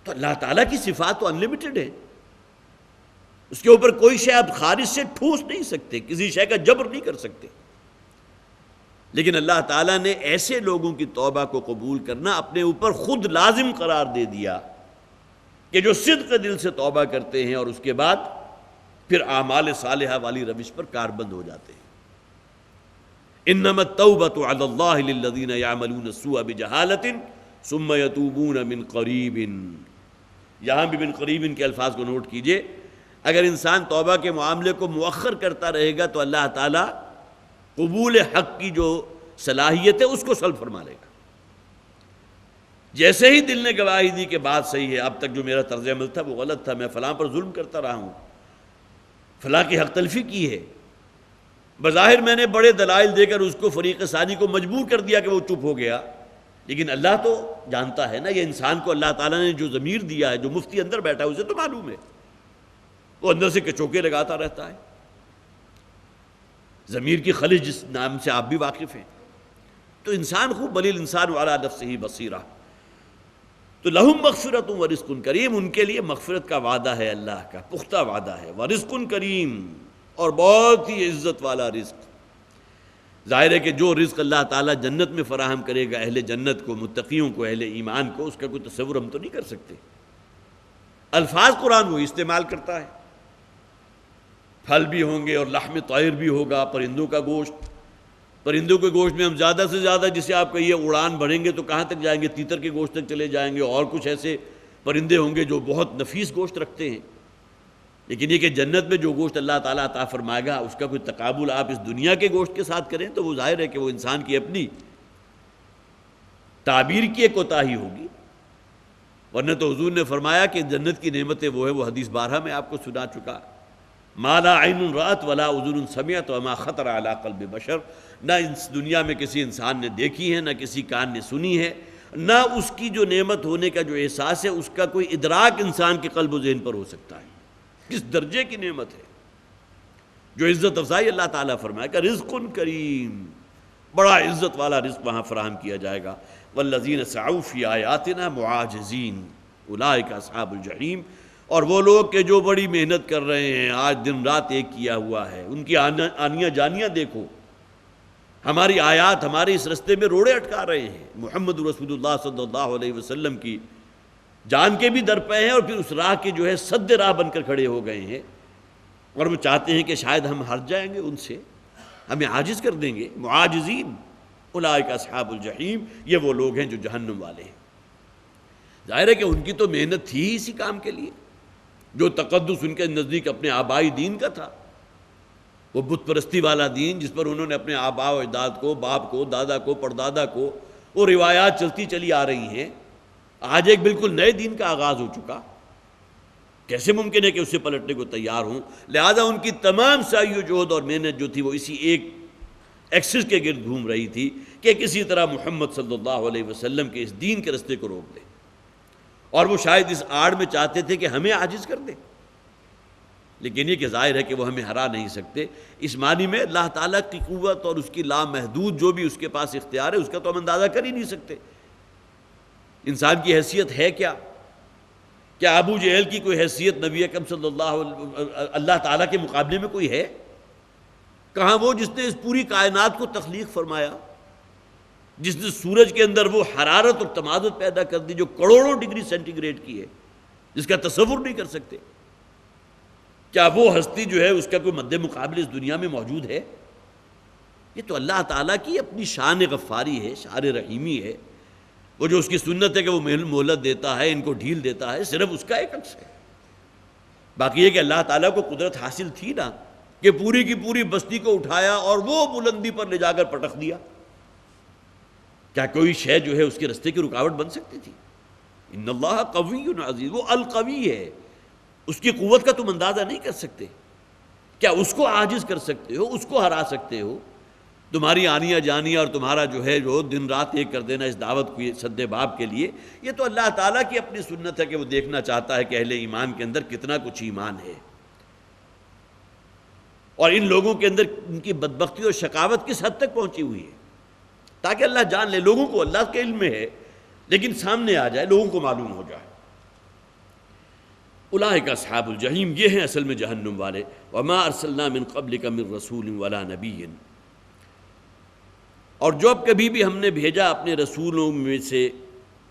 تو اللہ تعالیٰ کی صفات تو انلمیٹڈ ہے، اس کے اوپر کوئی شے آپ خارج سے ٹھوس نہیں سکتے، کسی شے کا جبر نہیں کر سکتے۔ لیکن اللہ تعالیٰ نے ایسے لوگوں کی توبہ کو قبول کرنا اپنے اوپر خود لازم قرار دے دیا کہ جو صدق دل سے توبہ کرتے ہیں اور اس کے بعد پھر اعمال صالحہ والی روش پر کاربند ہو جاتے ہیں۔ انما التوبۃ علی اللہ للذین یعملون السوء بجہالۃ ثم یتوبون من قریب، یہاں بھی من قریب کے الفاظ کو نوٹ کیجئے۔ اگر انسان توبہ کے معاملے کو مؤخر کرتا رہے گا تو اللہ تعالیٰ قبول حق کی جو صلاحیت ہے اس کو سلب فرما لے گا۔ جیسے ہی دل نے گواہی دی کہ بات صحیح ہے، اب تک جو میرا طرز عمل تھا وہ غلط تھا، میں فلاں پر ظلم کرتا رہا ہوں، فلاں کی حق تلفی کی ہے، بظاہر میں نے بڑے دلائل دے کر اس کو فریق ثانی کو مجبور کر دیا کہ وہ چپ ہو گیا، لیکن اللہ تو جانتا ہے نا، یہ انسان کو اللہ تعالیٰ نے جو ضمیر دیا ہے، جو مفتی اندر بیٹھا ہے اسے تو معلوم ہے، وہ اندر سے کچوکے لگاتا رہتا ہے۔ ضمیر کی خلش جس نام سے آپ بھی واقف ہیں، تو انسان خوب بل الانسان علی نفسہ بصیرہ، تو لہم مغفرۃ ورزق کریم، ان کے لیے مغفرت کا وعدہ ہے، اللہ کا پختہ وعدہ ہے، ورزق کریم، اور بہت ہی عزت والا رزق۔ ظاہر ہے کہ جو رزق اللہ تعالیٰ جنت میں فراہم کرے گا اہل جنت کو، متقیوں کو، اہل ایمان کو، اس کا کوئی تصور ہم تو نہیں کر سکتے۔ الفاظ قرآن وہ استعمال کرتا ہے، پھل بھی ہوں گے اور لحم طیر بھی ہوگا، پرندوں کا گوشت، پرندوں کے گوشت میں ہم زیادہ سے زیادہ جسے آپ کہیے اڑان بڑھیں گے تو کہاں تک جائیں گے، تیتر کے گوشت تک چلے جائیں گے، اور کچھ ایسے پرندے ہوں گے جو بہت نفیس گوشت رکھتے ہیں، لیکن یہ کہ جنت میں جو گوشت اللہ تعالیٰ عطا فرمائے گا اس کا کوئی تقابل آپ اس دنیا کے گوشت کے ساتھ کریں تو وہ ظاہر ہے کہ وہ انسان کی اپنی تعبیر کی ایک کوتاہی ہوگی، ورنہ تو حضور نے فرمایا کہ جنت کی نعمتیں وہ ہے، وہ حدیث 12 میں آپ کو سنا چکا، ما لا عین رأت ولا اذن سمعت وما خطر علی قلب بشر، نہ اس دنیا میں کسی انسان نے دیکھی ہے، نہ کسی کان نے سنی ہے، نہ اس کی جو نعمت ہونے کا جو احساس ہے اس کا کوئی ادراک انسان کے قلب و ذہن پر ہو سکتا ہے۔ کس درجے کی نعمت ہے جو عزت افزائی اللہ تعالیٰ فرمائے گا، رزق کریم، بڑا عزت والا رزق وہاں فراہم کیا جائے گا۔ والذین سعوا فی آیاتنا معاجزین اولئک اصحاب الجحیم، اور وہ لوگ کہ جو بڑی محنت کر رہے ہیں، آج دن رات ایک کیا ہوا ہے، ان کی آنیاں جانیاں دیکھو، ہماری آیات ہمارے اس رستے میں روڑے اٹکا رہے ہیں۔ محمد رسول اللہ صلی اللہ علیہ وسلم کی جان کے بھی در پہ ہیں، اور پھر اس راہ کے جو ہے سد راہ بن کر کھڑے ہو گئے ہیں، اور وہ چاہتے ہیں کہ شاید ہم ہٹ جائیں گے ان سے، ہمیں عاجز کر دیں گے۔ معاجزین اولئک اصحاب الجحیم، یہ وہ لوگ ہیں جو جہنم والے ہیں۔ ظاہر ہے کہ ان کی تو محنت تھی ہی اسی کام کے لیے، جو تقدس ان کے نزدیک اپنے آبائی دین کا تھا، وہ بت پرستی والا دین جس پر انہوں نے اپنے آباء و اجداد کو، باپ کو، دادا کو، پردادا کو، وہ روایات چلتی چلی آ رہی ہیں، آج ایک بالکل نئے دین کا آغاز ہو چکا، کیسے ممکن ہے کہ اسے پلٹنے کو تیار ہوں؟ لہذا ان کی تمام سعی و جہد اور محنت جو تھی وہ اسی ایک ایکسس کے گرد گھوم رہی تھی کہ کسی طرح محمد صلی اللہ علیہ وسلم کے اس دین کے رستے کو روک دیں، اور وہ شاید اس آڑ میں چاہتے تھے کہ ہمیں عاجز کر دیں، لیکن یہ کہ ظاہر ہے کہ وہ ہمیں ہرا نہیں سکتے۔ اس معنی میں اللہ تعالیٰ کی قوت اور اس کی لامحدود جو بھی اس کے پاس اختیار ہے اس کا تو ہم اندازہ کر ہی نہیں سکتے۔ انسان کی حیثیت ہے کیا ابو جہل کی کوئی حیثیت نبی اکرم صلی اللہ تعالیٰ کے مقابلے میں کوئی ہے؟ کہاں وہ جس نے اس پوری کائنات کو تخلیق فرمایا، جس نے سورج کے اندر وہ حرارت اور تمادت پیدا کر دی جو کروڑوں ڈگری سینٹی گریڈ کی ہے، جس کا تصور نہیں کر سکتے، کیا وہ ہستی جو ہے اس کا کوئی مد مقابل اس دنیا میں موجود ہے؟ یہ تو اللہ تعالیٰ کی اپنی شان غفاری ہے، شان رحیمی ہے، وہ جو اس کی سنت ہے کہ وہ مہلت دیتا ہے، ان کو ڈھیل دیتا ہے، صرف اس کا ایک عکس ہے۔ باقی یہ کہ اللہ تعالیٰ کو قدرت حاصل تھی نا کہ پوری کی پوری بستی کو اٹھایا اور وہ بلندی پر لے جا کر پٹخ دیا، کیا کوئی شے جو ہے اس کے رستے کی رکاوٹ بن سکتی تھی؟ ان اللہ قوی عزیز، وہ القوی ہے، اس کی قوت کا تم اندازہ نہیں کر سکتے۔ کیا اس کو عاجز کر سکتے ہو، اس کو ہرا سکتے ہو؟ تمہاری آنیاں جانیاں اور تمہارا جو ہے جو دن رات ایک کر دینا اس دعوت کو سد باب کے لیے، یہ تو اللہ تعالیٰ کی اپنی سنت ہے کہ وہ دیکھنا چاہتا ہے کہ اہل ایمان کے اندر کتنا کچھ ایمان ہے، اور ان لوگوں کے اندر ان کی بدبختی اور شقاوت کس حد تک پہنچی ہوئی ہے، تاکہ اللہ جان لے۔ لوگوں کو اللہ کے علم میں ہے لیکن سامنے آ جائے، لوگوں کو معلوم ہو جائے۔ اولئک اصحاب الجحیم، یہ ہیں اصل میں جہنم والے۔ وما ارسلنا من قبلک من رسول ولا نبی، اور جب کبھی بھی ہم نے بھیجا اپنے رسولوں میں سے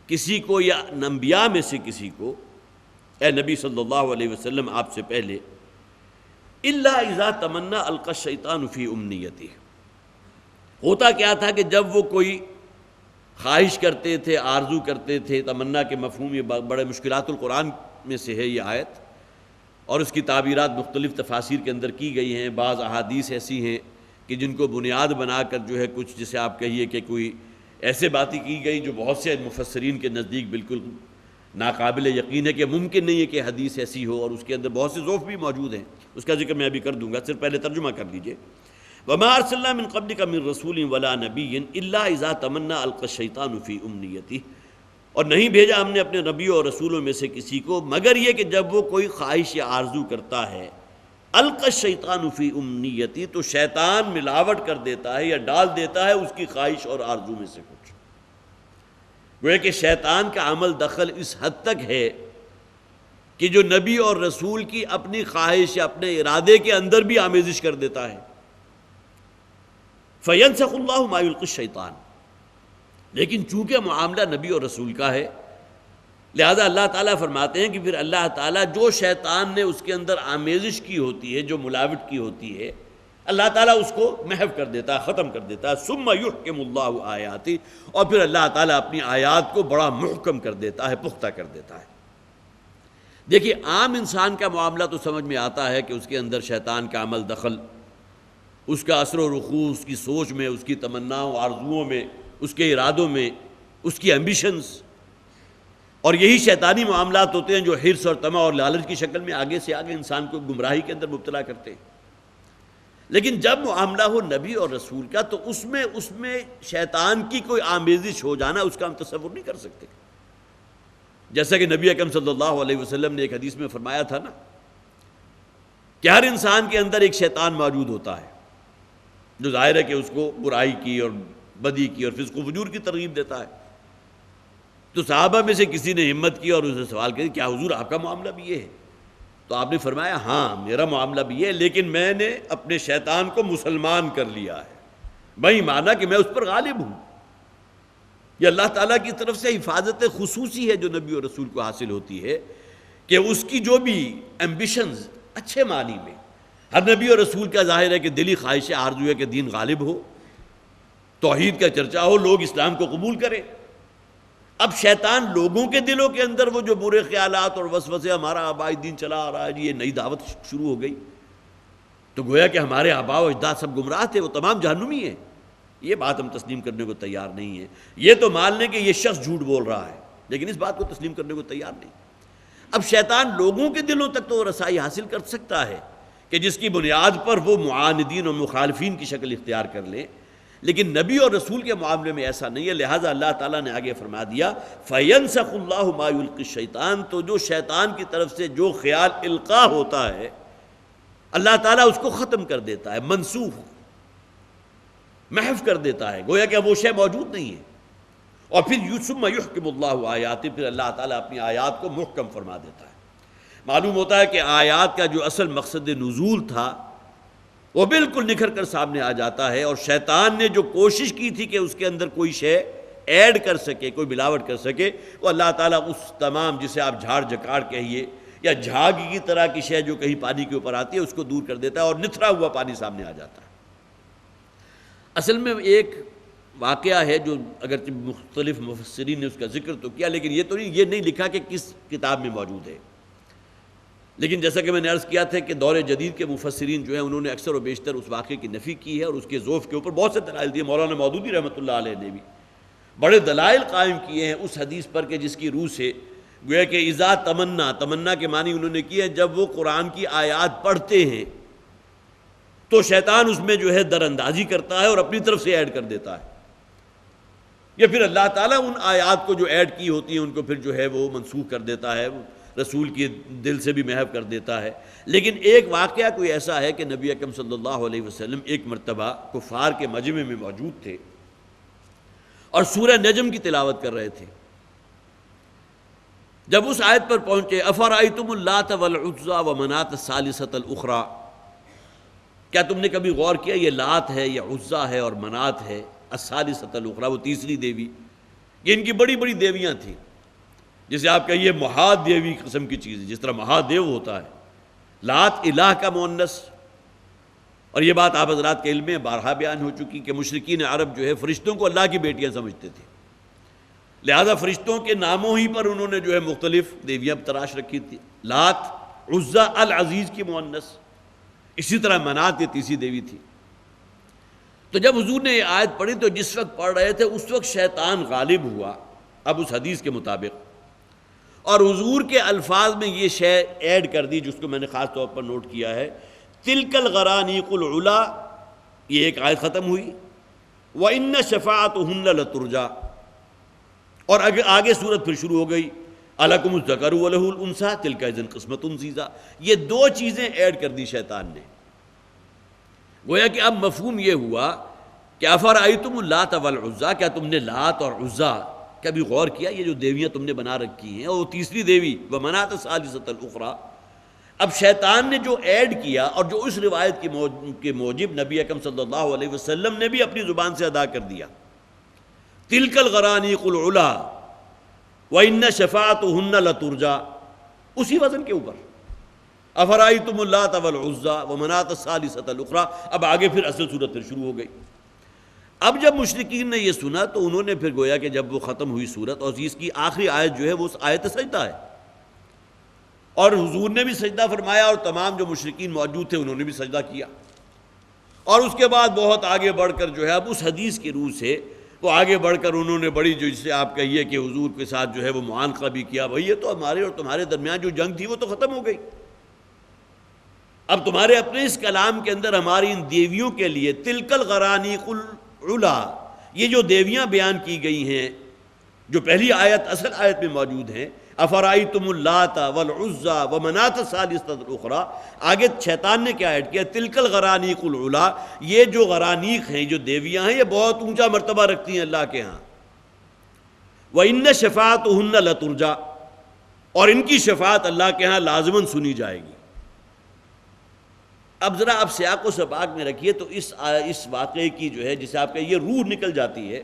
کسی کو یا انبیاء میں سے کسی کو، اے نبی صلی اللہ علیہ وسلم آپ سے پہلے، الا اذا تمنا القى الشیطان فی امنیتہ، ہوتا کیا تھا کہ جب وہ کوئی خواہش کرتے تھے، آرزو کرتے تھے، تمنا کے مفہوم یہ بڑے مشکلات القرآن میں سے ہے یہ آیت، اور اس کی تعبیرات مختلف تفاسیر کے اندر کی گئی ہیں۔ بعض احادیث ایسی ہیں کہ جن کو بنیاد بنا کر جو ہے کچھ جسے آپ کہیے کہ کوئی ایسے باتیں کی گئی جو بہت سے مفسرین کے نزدیک بالکل ناقابل یقین ہے کہ ممکن نہیں ہے کہ حدیث ایسی ہو، اور اس کے اندر بہت سے ضعف بھی موجود ہیں، اس کا ذکر میں ابھی کر دوں گا، صرف پہلے ترجمہ کر لیجئے۔ وما ارسلنا من قبلک من رسول ولا نبی الا اذا تمنا القى الشیطان فی امنیتہ، اور نہیں بھیجا ہم نے اپنے نبیوں اور رسولوں میں سے کسی کو مگر یہ کہ جب وہ کوئی خواہش یا آرزو کرتا ہے، القى الشیطان فی امنیتہ، تو شیطان ملاوٹ کر دیتا ہے یا ڈال دیتا ہے اس کی خواہش اور آرزو میں سے کچھ۔ وہ کہ شیطان کا عمل دخل اس حد تک ہے کہ جو نبی اور رسول کی اپنی خواہش یا اپنے ارادے کے اندر بھی آمیزش کر دیتا ہے۔ فینسخ اللہ ما یلقی الشیطان، لیکن چونکہ معاملہ نبی اور رسول کا ہے لہذا اللہ تعالیٰ فرماتے ہیں کہ پھر اللہ تعالیٰ جو شیطان نے اس کے اندر آمیزش کی ہوتی ہے، جو ملاوٹ کی ہوتی ہے، اللہ تعالیٰ اس کو محو کر دیتا ہے، ختم کر دیتا ہے۔ ثم یحکم اللہ آیاتہ، اور پھر اللہ تعالیٰ اپنی آیات کو بڑا محکم کر دیتا ہے، پختہ کر دیتا ہے۔ دیکھیے عام انسان کا معاملہ تو سمجھ میں آتا ہے کہ اس کے اندر شیطان کا عمل دخل، اس کا اثر و رخوع اس کی سوچ میں، اس کی تمناؤں آرزوؤں میں، اس کے ارادوں میں، اس کی ایمبیشنز، اور یہی شیطانی معاملات ہوتے ہیں جو حرص اور طمع اور لالچ کی شکل میں آگے سے آگے انسان کو گمراہی کے اندر مبتلا کرتے ہیں۔ لیکن جب معاملہ ہو نبی اور رسول کا تو اس میں شیطان کی کوئی آمیزش ہو جانا اس کا ہم تصور نہیں کر سکتے۔ جیسا کہ نبی اکرم صلی اللہ علیہ وسلم نے ایک حدیث میں فرمایا تھا نا کہ ہر انسان کے اندر ایک شیطان موجود ہوتا ہے جو ظاہر ہے کہ اس کو برائی کی اور بدی کی اور فسق و فجور کی ترغیب دیتا ہے، تو صحابہ میں سے کسی نے ہمت کی اور اسے سوال کیا کیا حضور آپ کا معاملہ بھی یہ ہے؟ تو آپ نے فرمایا ہاں میرا معاملہ بھی ہے، لیکن میں نے اپنے شیطان کو مسلمان کر لیا ہے، بھائی مانا کہ میں اس پر غالب ہوں۔ یہ اللہ تعالیٰ کی طرف سے حفاظت خصوصی ہے جو نبی اور رسول کو حاصل ہوتی ہے، کہ اس کی جو بھی ایمبیشنز اچھے معنی میں، ہر نبی اور رسول کا ظاہر ہے کہ دلی خواہش آرزو ہے کہ دین غالب ہو، توحید کا چرچا ہو، لوگ اسلام کو قبول کریں۔ اب شیطان لوگوں کے دلوں کے اندر وہ جو برے خیالات اور وسوسے، ہمارا آبائی دین چلا آ رہا ہے جی، یہ نئی دعوت شروع ہو گئی، تو گویا کہ ہمارے آباء و اجداد سب گمراہ تھے، وہ تمام جہنمی ہیں، یہ بات ہم تسلیم کرنے کو تیار نہیں ہیں۔ یہ تو مان لیں کہ یہ شخص جھوٹ بول رہا ہے، لیکن اس بات کو تسلیم کرنے کو تیار نہیں۔ اب شیطان لوگوں کے دلوں تک تو رسائی حاصل کر سکتا ہے کہ جس کی بنیاد پر وہ معاندین اور مخالفین کی شکل اختیار کر لیں، لیکن نبی اور رسول کے معاملے میں ایسا نہیں ہے۔ لہٰذا اللہ تعالیٰ نے آگے فرما دیا فَيَنْسَخُ اللَّهُ مَا يُلْقِي الشَّيْطَانُ، تو جو شیطان کی طرف سے جو خیال القاء ہوتا ہے اللہ تعالیٰ اس کو ختم کر دیتا ہے، منسوخ، محو کر دیتا ہے، گویا کہ وہ شے موجود نہیں ہے۔ اور پھر ثُمَّ يُحْكِمُ اللَّهُ آیاتہ، پھر اللہ تعالیٰ اپنی آیات کو محکم فرما دیتا ہے۔ معلوم ہوتا ہے کہ آیات کا جو اصل مقصد نزول تھا وہ بالکل نکھر کر سامنے آ جاتا ہے، اور شیطان نے جو کوشش کی تھی کہ اس کے اندر کوئی شے ایڈ کر سکے، کوئی ملاوٹ کر سکے، وہ اللہ تعالیٰ اس تمام، جسے آپ جھاڑ جکاڑ کہیے یا جھاگ کی طرح کی شے جو کہیں پانی کے اوپر آتی ہے، اس کو دور کر دیتا ہے اور نتھرا ہوا پانی سامنے آ جاتا ہے۔ اصل میں ایک واقعہ ہے جو اگرچہ مختلف مفسرین نے اس کا ذکر تو کیا، لیکن یہ نہیں لکھا کہ کس کتاب میں موجود ہے، لیکن جیسا کہ میں نے عرض کیا تھا کہ دور جدید کے مفسرین جو ہیں انہوں نے اکثر و بیشتر اس واقعے کی نفی کی ہے اور اس کے ذوف کے اوپر بہت سے دلائل دیے۔ مولانا مودودی رحمۃ اللہ علیہ نے بھی بڑے دلائل قائم کیے ہیں اس حدیث پر کہ جس کی روح سے گویا کہ اذا تمنا کے معنی انہوں نے کیا ہے جب وہ قرآن کی آیات پڑھتے ہیں تو شیطان اس میں جو ہے در اندازی کرتا ہے اور اپنی طرف سے ایڈ کر دیتا ہے، یا پھر اللہ تعالیٰ ان آیات کو جو ایڈ کی ہوتی ہیں ان کو پھر جو ہے وہ منسوخ کر دیتا ہے، رسول کے دل سے بھی محو کر دیتا ہے۔ لیکن ایک واقعہ کوئی ایسا ہے کہ نبی اکرم صلی اللہ علیہ وسلم ایک مرتبہ کفار کے مجمع میں موجود تھے اور سورہ نجم کی تلاوت کر رہے تھے۔ جب اس آیت پر پہنچے افرأیتم اللات والعزی ومناۃ الثالثۃ الاخری، کیا تم نے کبھی غور کیا یہ لات ہے، یہ عزیٰ ہے اور منات ہے، الثالثۃ الاخری وہ تیسری دیوی، یہ ان کی بڑی بڑی دیویاں تھیں، جسے آپ کہیے مہا دیوی قسم کی چیز ہے، جس طرح مہادیو ہوتا ہے، لات الہ کا مؤنث۔ اور یہ بات آپ حضرات کے علم میں بارہا بیان ہو چکی کہ مشرکین عرب جو ہے فرشتوں کو اللہ کی بیٹیاں سمجھتے تھے، لہذا فرشتوں کے ناموں ہی پر انہوں نے جو ہے مختلف دیویاں تراش رکھی تھی، لات عزیٰ العزیز کی مؤنث، اسی طرح منات یہ تیسری دیوی تھی۔ تو جب حضور نے یہ آیت پڑھی تو جس وقت پڑھ رہے تھے اس وقت شیطان غالب ہوا، اب اس حدیث کے مطابق، اور حضور کے الفاظ میں یہ شے ایڈ کر دی جس کو میں نے خاص طور پر نوٹ کیا ہے، تلک الغرانیق العلا، یہ ایک آیت ختم ہوئی، وَإِنَّ شَفَاعَتُهُنَّ لَتُرْجَى، اور آگے صورت پھر شروع ہو گئی، أَلَكُمُ الذَّكَرُ وَلَهُ الْأُنثىٰ تِلْكَ إِذًا قِسْمَةٌ ضِیزَىٰ، یہ دو چیزیں ایڈ کر دی شیطان نے۔ گویا کہ اب مفہوم یہ ہوا کہ افرأیتم اللات والعزیٰ، کیا تم نے لات اور عزیٰ کبھی غور کیا، یہ جو دیویاں تم نے بنا رکھی ہیں، اور تیسری دیوی ومناۃ الثالثۃ الاخری۔ اب شیطان نے جو ایڈ کیا اور جو اس روایت کے موجب نبی اکرم صلی اللہ علیہ وسلم نے بھی اپنی زبان سے ادا کر دیا، تلک الغرانیق العلا وَإِنَّ شَفَاعَتُهُنَّ لَتُرْجَى، اسی وزن کے اوپر افرأیتم اللات والعزیٰ ومناۃ الثالثۃ الاخری۔ اب آگے پھر اصل صورت پھر شروع ہو گئی۔ اب جب مشرکین نے یہ سنا تو انہوں نے پھر گویا کہ جب وہ ختم ہوئی صورت، اور اس کی آخری آیت جو ہے وہ آیت سجدہ ہے، اور حضور نے بھی سجدہ فرمایا اور تمام جو مشرکین موجود تھے انہوں نے بھی سجدہ کیا، اور اس کے بعد بہت آگے بڑھ کر جو ہے اب اس حدیث کی روح سے وہ آگے بڑھ کر انہوں نے بڑی جو جسے آپ کہیے کہ حضور کے ساتھ جو ہے وہ معانقہ بھی کیا، بھئی یہ تو ہمارے اور تمہارے درمیان جو جنگ تھی وہ تو ختم ہو گئی، اب تمہارے اپنے اس کلام کے اندر ہماری ان دیویوں کے لیے تلک الغرانیق العلا، یہ جو دیویاں بیان کی گئی ہیں جو پہلی آیت اصل آیت میں موجود ہیں، افرأیتم اللات والعزیٰ ومناۃ الثالثۃ الاخری، آگے شیطان نے کیا ایڈ کیا، تلک الغرانیق العلا، یہ جو غرانیق ہیں، جو دیویاں ہیں، یہ بہت اونچا مرتبہ رکھتی ہیں اللہ کے ہاں، وَإِنَّ شَفَاعَتُهُنَّ لَتُرْجَى، اور ان کی شفاعت اللہ کے ہاں لازماً سنی جائے گی۔ اب ذرا آپ سیاق و سباق میں رکھیے تو اس واقعے کی جو ہے جسے آپ کا یہ روح نکل جاتی ہے،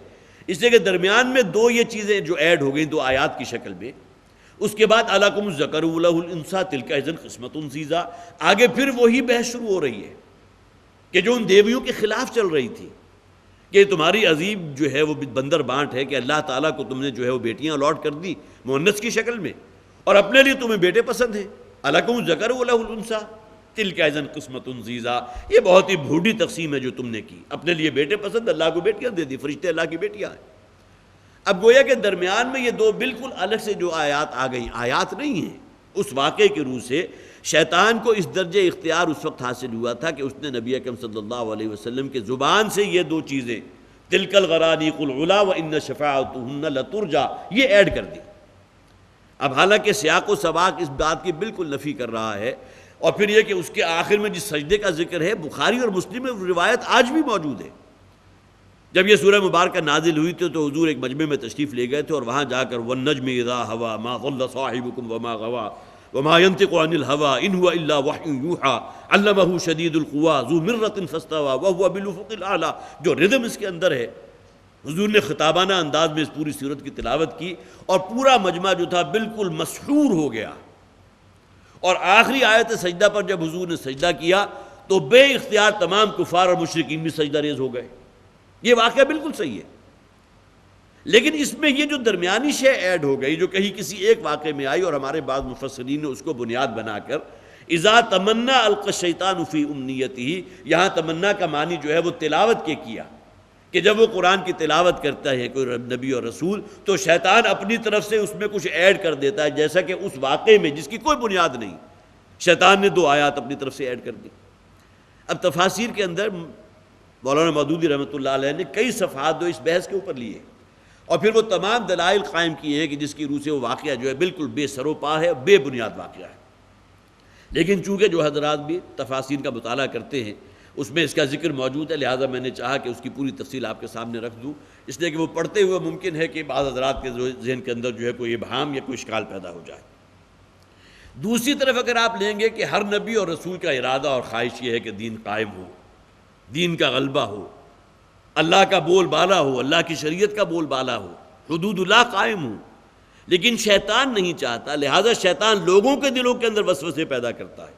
اس لیے کہ درمیان میں دو یہ چیزیں جو ایڈ ہو گئیں دو آیات کی شکل میں، اس کے بعد أَلَكُمُ الذَّكَرُ وَلَهُ الْأُنثىٰ تِلْكَ إِذًا قِسْمَةٌ ضِیزَىٰ، آگے پھر وہی بحث شروع ہو رہی ہے کہ جو ان دیویوں کے خلاف چل رہی تھی کہ تمہاری عظیم جو ہے وہ بندر بانٹ ہے کہ اللہ تعالیٰ کو تم نے جو ہے وہ بیٹیاں الاٹ کر دی مؤنث کی شکل میں، اور اپنے لیے تمہیں بیٹے پسند ہیں۔ أَلَكُمُ الذَّكَرُ وَلَهُ الْأُنثىٰ تِلْكَ إِذًا قِسْمَةٌ ضِیزَىٰ، یہ بہت ہی بھوڈی تقسیم ہے جو تم نے کی، اپنے لیے بیٹے پسند، اللہ کو بیٹیاں دے دی، فرشتے اللہ کی بیٹیاں ہیں۔ اب گویا کہ درمیان میں یہ دو بالکل الگ سے جو آیات آ گئیں، آیات نہیں ہیں، اس واقعے کی روح سے شیطان کو اس درجے اختیار اس وقت حاصل ہوا تھا کہ اس نے نبی اکرم صلی اللہ علیہ وسلم کے زبان سے یہ دو چیزیں تلک الغرانیق العلا وان شفاعتهن لترجى یہ ایڈ کر دی۔ اب حالانکہ سیاق و سباق اس بات کی بالکل نفی کر رہا ہے، اور پھر یہ کہ اس کے آخر میں جس سجدے کا ذکر ہے بخاری اور مسلم میں روایت آج بھی موجود ہے۔ جب یہ سورہ مبارکہ نازل ہوئی تھی تو حضور ایک مجمع میں تشریف لے گئے تھے، اور وہاں جا کر وَالنَّجْمِ إِذَا هَوَىٰ مَا ضَلَّ صَاحِبُكُمْ وَمَا غَوَىٰ وَمَا يَنطِقُ عَنِ الْهَوَىٰ إِنْ هُوَ إِلَّا وَحْيٌ يُوحَىٰ عَلَّمَهُ شَدِيدُ الْقُوَىٰ ذُو مِرَّةٍ فَاسْتَوَىٰ وَهُوَ بِالْأُفُقِ الْأَعْلَىٰ، جو ردم اس کے اندر ہے۔ حضور نے خطابانہ انداز میں اس پوری سورت کی تلاوت کی، اور پورا مجمع جو تھا بالکل مسحور ہو گیا، اور آخری آیت سجدہ پر جب حضور نے سجدہ کیا تو بے اختیار تمام کفار اور مشرکین بھی سجدہ ریز ہو گئے۔ یہ واقعہ بالکل صحیح ہے، لیکن اس میں یہ جو درمیانی شے ایڈ ہو گئی جو کہیں کسی ایک واقعے میں آئی، اور ہمارے بعض مفسرین نے اس کو بنیاد بنا کر اذا تمنا القى الشیطان فی امنیتہ، یہاں تمنا کا معنی جو ہے وہ تلاوت کے کیا کہ جب وہ قرآن کی تلاوت کرتا ہے کوئی نبی اور رسول تو شیطان اپنی طرف سے اس میں کچھ ایڈ کر دیتا ہے، جیسا کہ اس واقعے میں جس کی کوئی بنیاد نہیں شیطان نے دو آیات اپنی طرف سے ایڈ کر دی۔ اب تفاسیر کے اندر مولانا مودودی رحمۃ اللہ علیہ نے کئی صفحات جو اس بحث کے اوپر لیے، اور پھر وہ تمام دلائل قائم کیے ہیں کہ جس کی روح سے وہ واقعہ جو ہے بالکل بے سر و پا ہے، بے بنیاد واقعہ ہے۔ لیکن چونکہ جو حضرات بھی تفاسیر کا مطالعہ کرتے ہیں اس میں اس کا ذکر موجود ہے، لہٰذا میں نے چاہا کہ اس کی پوری تفصیل آپ کے سامنے رکھ دوں، اس لیے کہ وہ پڑھتے ہوئے ممکن ہے کہ بعض حضرات کے ذہن کے اندر جو ہے کوئی ابہام یا کوئی اشکال پیدا ہو جائے۔ دوسری طرف اگر آپ لیں گے کہ ہر نبی اور رسول کا ارادہ اور خواہش یہ ہے کہ دین قائم ہو، دین کا غلبہ ہو، اللہ کا بول بالا ہو، اللہ کی شریعت کا بول بالا ہو، حدود اللہ قائم ہو، لیکن شیطان نہیں چاہتا، لہذا شیطان لوگوں کے دلوں کے اندر وسوسے پیدا کرتا ہے،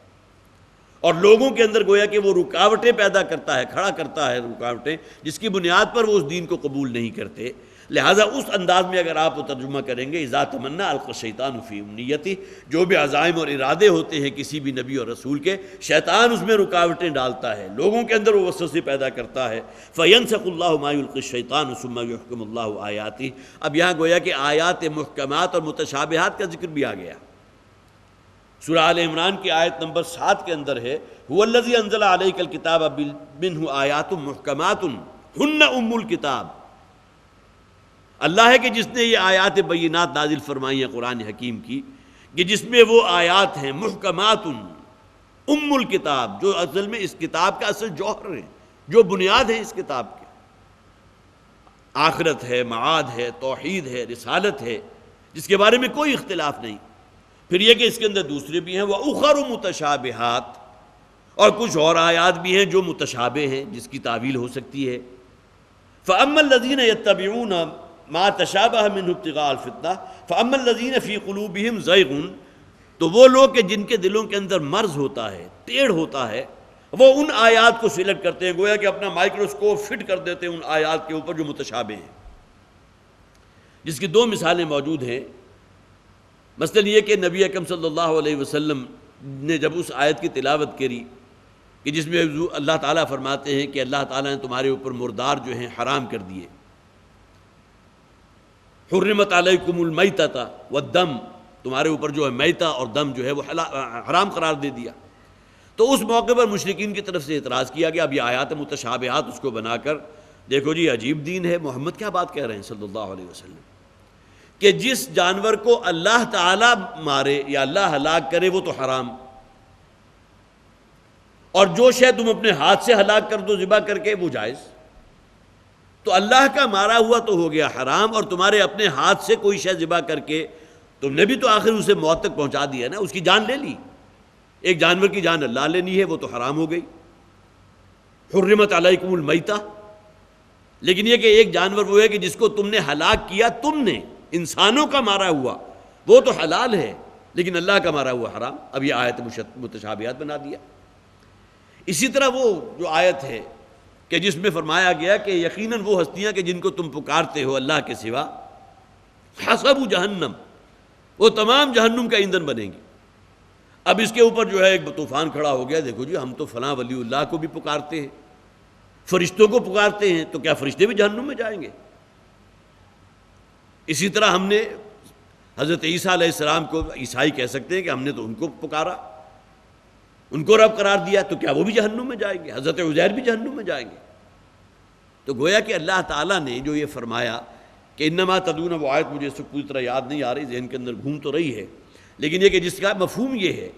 اور لوگوں کے اندر گویا کہ وہ رکاوٹیں پیدا کرتا ہے، کھڑا کرتا ہے رکاوٹیں جس کی بنیاد پر وہ اس دین کو قبول نہیں کرتے۔ لہٰذا اس انداز میں اگر آپ وہ ترجمہ کریں گے اذا تمنا القى الشیطان فی امنیتہ، جو بھی عزائم اور ارادے ہوتے ہیں کسی بھی نبی اور رسول کے، شیطان اس میں رکاوٹیں ڈالتا ہے، لوگوں کے اندر وہ وسوسے پیدا کرتا ہے۔ فینسخ اللہ ما یلقی الشیطان ثم یحکم اللہ آیاتہ، اب یہاں گویا کہ آیات محکمات اور متشابہات کا ذکر بھی آ گیا۔ سورہ آل عمران کی آیت نمبر 7 کے اندر ہے هو الذی انزل علیک الکتاب منہ آیات محکمات ہن ام الکتاب، اللہ ہے کہ جس نے یہ آیات بینات نازل فرمائی ہیں قرآن حکیم کی، کہ جس میں وہ آیات ہیں محکمات ام الکتاب، جو اصل میں اس کتاب کا اصل جوہر ہے، جو بنیاد ہے اس کتاب کے، آخرت ہے، معاد ہے، توحید ہے، رسالت ہے، جس کے بارے میں کوئی اختلاف نہیں۔ پھر یہ کہ اس کے اندر دوسرے بھی ہیں وَأُخَرُ مُتَشَابِهَاتٌ، اور کچھ اور آیات بھی ہیں جو متشابہ ہیں جس کی تعویل ہو سکتی ہے۔ فَأَمَّا الَّذِينَ يَتَّبِعُونَ مَا تَشَابَهَ مِنْهُ ابْتِغَاءَ الْفِتْنَةِ فَأَمَّا الَّذِينَ فِي قُلُوبِهِمْ زَيْغٌ، تو وہ لوگ کہ جن کے دلوں کے اندر مرض ہوتا ہے، ٹیڑھ ہوتا ہے، وہ ان آیات کو سلیکٹ کرتے ہیں، گویا کہ اپنا مائکروسکوپ فٹ کر دیتے ہیں ان آیات کے اوپر جو متشابہ ہیں، جس کی دو مثالیں موجود ہیں۔ مثلا یہ کہ نبی اکرم صلی اللہ علیہ وسلم نے جب اس آیت کی تلاوت کری کہ جس میں اللہ تعالیٰ فرماتے ہیں کہ اللہ تعالیٰ نے تمہارے اوپر مردار جو ہیں حرام کر دیے، حرمت علیکم المیتۃ والدم، تمہارے اوپر جو ہے میتہ اور دم جو ہے وہ حرام قرار دے دیا، تو اس موقع پر مشرکین کی طرف سے اعتراض کیا گیا۔ اب یہ آیات متشابہات اس کو بنا کر دیکھو جی عجیب دین ہے، محمد کیا بات کہہ رہے ہیں صلی اللہ علیہ وسلم، کہ جس جانور کو اللہ تعالیٰ مارے یا اللہ ہلاک کرے وہ تو حرام، اور جو شے تم اپنے ہاتھ سے ہلاک کر دو ذبح کر کے وہ جائز۔ تو اللہ کا مارا ہوا تو ہو گیا حرام، اور تمہارے اپنے ہاتھ سے کوئی شے ذبح کر کے تم نے بھی تو آخر اسے موت تک پہنچا دیا نا، اس کی جان لے لی۔ ایک جانور کی جان اللہ لینی ہے، وہ تو حرام ہو گئی، حرمت علیکم المیتہ۔ لیکن یہ کہ ایک جانور وہ ہے کہ جس کو تم نے ہلاک کیا، تم نے انسانوں کا مارا ہوا، وہ تو حلال ہے، لیکن اللہ کا مارا ہوا حرام۔ اب یہ آیت متشابہات بنا دیا۔ اسی طرح وہ جو آیت ہے کہ جس میں فرمایا گیا کہ یقیناً وہ ہستیاں کہ جن کو تم پکارتے ہو اللہ کے سوا، حسب جہنم، وہ تمام جہنم کا ایندھن بنیں گی۔ اب اس کے اوپر جو ہے ایک طوفان کھڑا ہو گیا، دیکھو جی ہم تو فلاں ولی اللہ کو بھی پکارتے ہیں، فرشتوں کو پکارتے ہیں، تو کیا فرشتے بھی جہنم میں جائیں گے؟ اسی طرح ہم نے حضرت عیسیٰ علیہ السلام کو، عیسائی کہہ سکتے ہیں کہ ہم نے تو ان کو پکارا، ان کو رب قرار دیا، تو کیا وہ بھی جہنم میں جائیں گے؟ حضرت عزیر بھی جہنم میں جائیں گے؟ تو گویا کہ اللہ تعالیٰ نے جو یہ فرمایا کہ انما تدعون، وہ آیت مجھے اس سے پوری طرح یاد نہیں آ رہی، ذہن کے اندر گھوم تو رہی ہے، لیکن یہ کہ جس کا مفہوم یہ ہے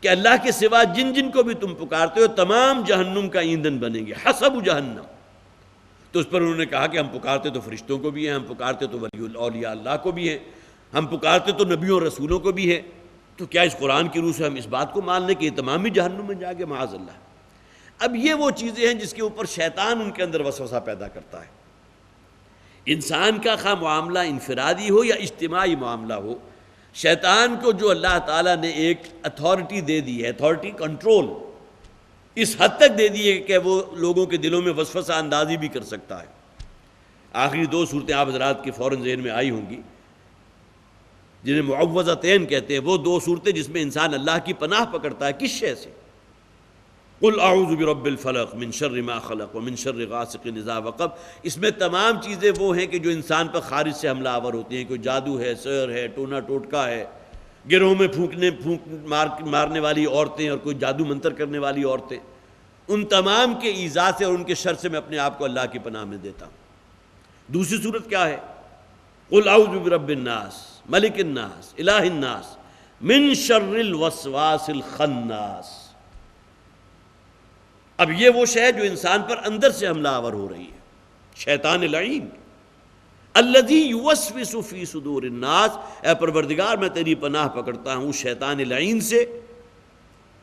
کہ اللہ کے سوا جن جن کو بھی تم پکارتے ہو تمام جہنم کا ایندھن بنیں گے، حسب جہنم۔ تو اس پر انہوں نے کہا کہ ہم پکارتے تو فرشتوں کو بھی ہیں، ہم پکارتے تو ولی اولیاء اللہ کو بھی ہیں، ہم پکارتے تو نبیوں اور رسولوں کو بھی ہیں، تو کیا اس قرآن کی روح سے ہم اس بات کو مان لیں کہ یہ تمام ہی جہنم میں جائیں گے؟ معاذ اللہ۔ اب یہ وہ چیزیں ہیں جس کے اوپر شیطان ان کے اندر وسوسہ پیدا کرتا ہے۔ انسان کا خواہ معاملہ انفرادی ہو یا اجتماعی معاملہ ہو، شیطان کو جو اللہ تعالیٰ نے ایک اتھارٹی دے دی ہے، اتھارٹی کنٹرول اس حد تک دے دی ہے کہ وہ لوگوں کے دلوں میں وسوسہ اندازی بھی کر سکتا ہے۔ آخری دو صورتیں آپ حضرات کے فوراً ذہن میں آئی ہوں گی، جنہیں معوذتین کہتے ہیں، وہ دو صورتیں جس میں انسان اللہ کی پناہ پکڑتا ہے۔ کس شے سے؟ قل اعوذ برب الفلق من شر ما خلق ومن شر غاسق اذا وقب۔ اس میں تمام چیزیں وہ ہیں کہ جو انسان پر خارج سے حملہ آور ہوتی ہیں، کوئی جادو ہے، سحر ہے، ٹونا ٹوٹکا ہے، گروہ میں مارنے والی عورتیں اور کوئی جادو منتر کرنے والی عورتیں، ان تمام کے ایذا سے اور ان کے شر سے میں اپنے آپ کو اللہ کی پناہ میں دیتا ہوں۔ دوسری صورت کیا ہے؟ قل اعوذ برب الناس ملک الناس الہ الناس من شر الوسواس الخناس۔ اب یہ وہ شے جو انسان پر اندر سے حملہ آور ہو رہی ہے، شیطان لعین، الذی یوسوس فی صدور الناس۔ اے پروردگار میں تیری پناہ پکڑتا ہوں شیطان لعین سے،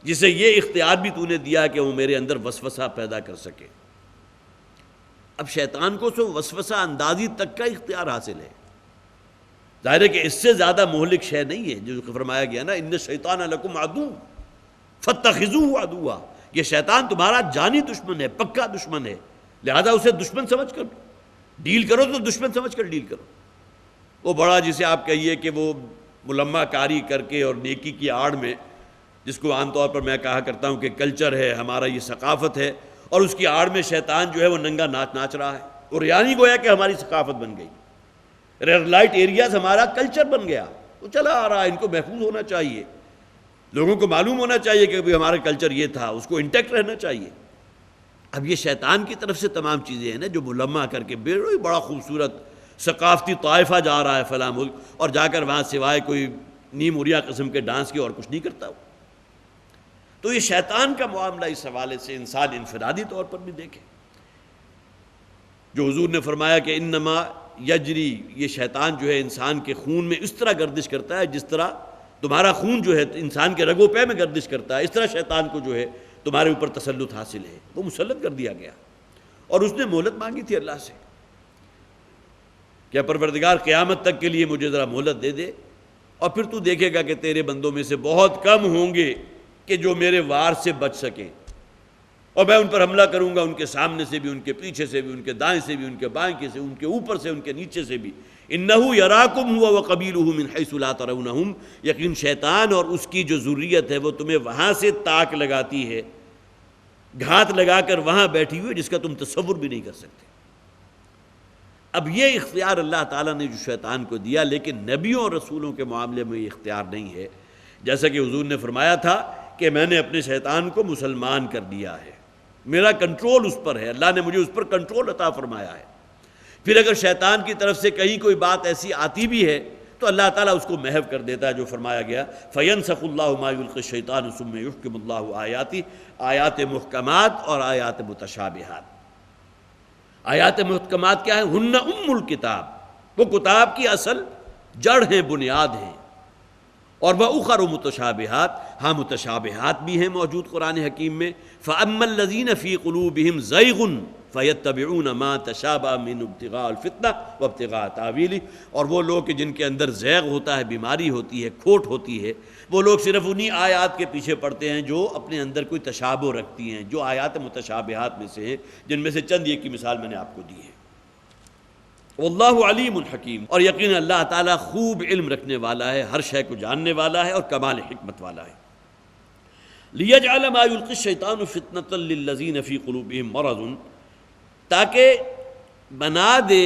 جسے یہ اختیار بھی تو نے دیا کہ وہ میرے اندر وسوسہ پیدا کر سکے۔ اب شیطان کو تو وسوسہ اندازی تک کا اختیار حاصل ہے، ظاہر ہے کہ اس سے زیادہ مہلک شے نہیں ہے، جو فرمایا گیا نا ان الشیطان لکم عدو فاتخذوہ عدوا۔ یہ شیطان تمہارا جانی دشمن ہے، پکا دشمن ہے، لہذا اسے دشمن سمجھ کر ڈیل کرو، تو دشمن سمجھ کر ڈیل کرو۔ وہ بڑا جسے آپ کہیے کہ وہ ملمہ کاری کر کے اور نیکی کی آڑ میں، جس کو عام طور پر میں کہا کرتا ہوں کہ کلچر ہے ہمارا، یہ ثقافت ہے، اور اس کی آڑ میں شیطان جو ہے وہ ننگا ناچ ناچ رہا ہے، اور یعنی گویا کہ ہماری ثقافت بن گئی، ریڈ لائٹ ایریاز ہمارا کلچر بن گیا، تو چلا آ رہا ہے، ان کو محفوظ ہونا چاہیے، لوگوں کو معلوم ہونا چاہیے کہ ہمارا کلچر یہ تھا، اس کو انٹیکٹ رہنا چاہیے۔ اب یہ شیطان کی طرف سے تمام چیزیں ہیں نا، جو ملمہ کر کے بڑا خوبصورت ثقافتی طائفہ جا رہا ہے فلاں ملک، اور جا کر وہاں سوائے کوئی نیم اریا قسم کے ڈانس کے اور کچھ نہیں کرتا وہ۔ تو یہ شیطان کا معاملہ اس حوالے سے انسان انفرادی طور پر بھی دیکھے، جو حضور نے فرمایا کہ انما یجری، یہ شیطان جو ہے انسان کے خون میں اس طرح گردش کرتا ہے جس طرح تمہارا خون جو ہے انسان کے رگ و پے میں گردش کرتا ہے، اس طرح شیطان کو جو ہے تمہارے اوپر تسلط حاصل ہے، وہ مسلط کر دیا گیا۔ اور اس نے مہلت مانگی تھی اللہ سے کہ پروردگار قیامت تک کے لیے مجھے ذرا مہلت دے دے، اور پھر تو دیکھے گا کہ تیرے بندوں میں سے بہت کم ہوں گے کہ جو میرے وار سے بچ سکیں، اور میں ان پر حملہ کروں گا، ان کے سامنے سے بھی، ان کے پیچھے سے بھی، ان کے دائیں سے بھی، ان کے بائیں سے، ان کے اوپر سے، ان کے نیچے سے بھی۔ انہ یراکم ہوا وقبیلہ من حیث لا ترونہم، یقین شیطان اور اس کی جو ذریت ہے وہ تمہیں وہاں سے تاک لگاتی ہے، گھات لگا کر وہاں بیٹھی ہوئی، جس کا تم تصور بھی نہیں کر سکتے۔ اب یہ اختیار اللہ تعالیٰ نے جو شیطان کو دیا، لیکن نبیوں اور رسولوں کے معاملے میں یہ اختیار نہیں ہے، جیسا کہ حضور نے فرمایا تھا کہ میں نے اپنے شیطان کو مسلمان کر دیا ہے، میرا کنٹرول اس پر ہے، اللہ نے مجھے اس پر کنٹرول عطا فرمایا ہے۔ پھر اگر شیطان کی طرف سے کہیں کوئی بات ایسی آتی بھی ہے تو اللہ تعالیٰ اس کو محو کر دیتا ہے، جو فرمایا گیا فَيَنْسَخُ اللَّهُ مَا يُلْقِي الشَّيْطَانُ ثُمَّ يُحْكِمُ اللَّهُ آیاتِ، آیات محکمات اور آیات متشابہات۔ آیات محکمات کیا ہیں؟ ہن ام الکتاب، وہ کتاب کی اصل جڑ ہیں، بنیاد ہیں. اور وَأُخَرُ متشابہات، ہاں متشابہات بھی ہیں موجود قرآن حکیم میں. فَأَمَّا الَّذِينَ فِي قُلُوبِهِمْ زَيْغٌ فَيَتَّبِعُونَ مَا تَشَابَهَ مِنْهُ ابْتِغَاءَ الْفِتْنَةِ وَابْتِغَاءَ تَأْوِيلِهِ، اور وہ لوگ کہ جن کے اندر زیغ ہوتا ہے، بیماری ہوتی ہے، کھوٹ ہوتی ہے، وہ لوگ صرف انہی آیات کے پیچھے پڑتے ہیں جو اپنے اندر کوئی تشابہ رکھتی ہیں، جو آیات متشابہات میں سے ہیں، جن میں سے چند ایک کی مثال میں نے آپ کو دی ہے. واللہ علیم الحکیم، اور یقین اللہ تعالیٰ خوب علم رکھنے والا ہے، ہر شے کو جاننے والا ہے اور کمال حکمت والا ہے. لیجعل ما یلقی الشیطان فتنۃ للذین فی قلوبہم مرض، تاکہ بنا دے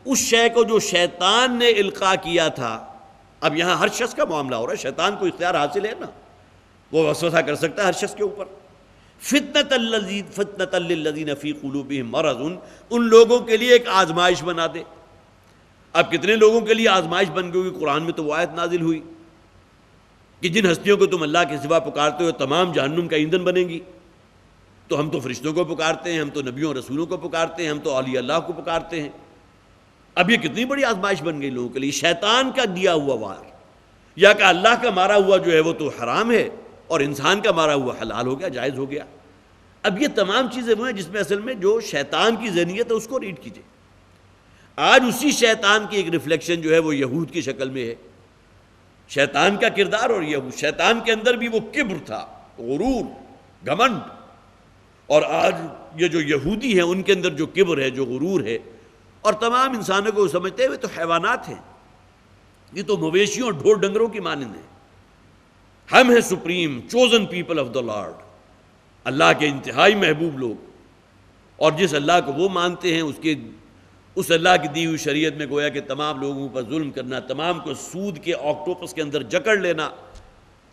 اس شے کو جو شیطان نے القاء کیا تھا. اب یہاں ہر شخص کا معاملہ ہو رہا ہے، شیطان کو اختیار حاصل ہے نا، وہ وسوسہ کر سکتا ہے ہر شخص کے اوپر. فتنۃ للذین فی قلوبہم مرض، ان لوگوں کے لیے ایک آزمائش بنا دے. اب کتنے لوگوں کے لیے آزمائش بن گئی ہوگی؟ قرآن میں تو وہ آیت نازل ہوئی کہ جن ہستیوں کو تم اللہ کے سوا پکارتے ہو تمام جہنم کا ایندھن بنیں گی. تو ہم تو فرشتوں کو پکارتے ہیں، ہم تو نبیوں اور رسولوں کو پکارتے ہیں، ہم تو اولیاء اللہ کو پکارتے ہیں. اب یہ کتنی بڑی آزمائش بن گئی لوگوں کے لیے، شیطان کا دیا ہوا وار، یا کہ اللہ کا مارا ہوا جو ہے وہ تو حرام ہے اور انسان کا مارا ہوا حلال ہو گیا، جائز ہو گیا. اب یہ تمام چیزیں وہ ہیں جس میں اصل میں جو شیطان کی ذہنیت ہے اس کو ریڈ کیجئے. آج اسی شیطان کی ایک ریفلیکشن جو ہے وہ یہود کی شکل میں ہے. شیطان کا کردار اور یہود، شیطان کے اندر بھی وہ کبر تھا، غرور، گھمنڈ. اور آج یہ جو یہودی ہیں ان کے اندر جو کبر ہے، جو غرور ہے، اور تمام انسانوں کو سمجھتے ہوئے تو حیوانات ہیں، یہ تو مویشیوں اور ڈھور ڈنگروں کی مانند ہیں. ہم ہیں supreme chosen people of the lord, اللہ کے انتہائی محبوب لوگ. اور جس اللہ کو وہ مانتے ہیں اس اللہ کی دی ہوئی شریعت میں گویا کہ تمام لوگوں پر ظلم کرنا، تمام کو سود کے آکٹوپس کے اندر جکڑ لینا،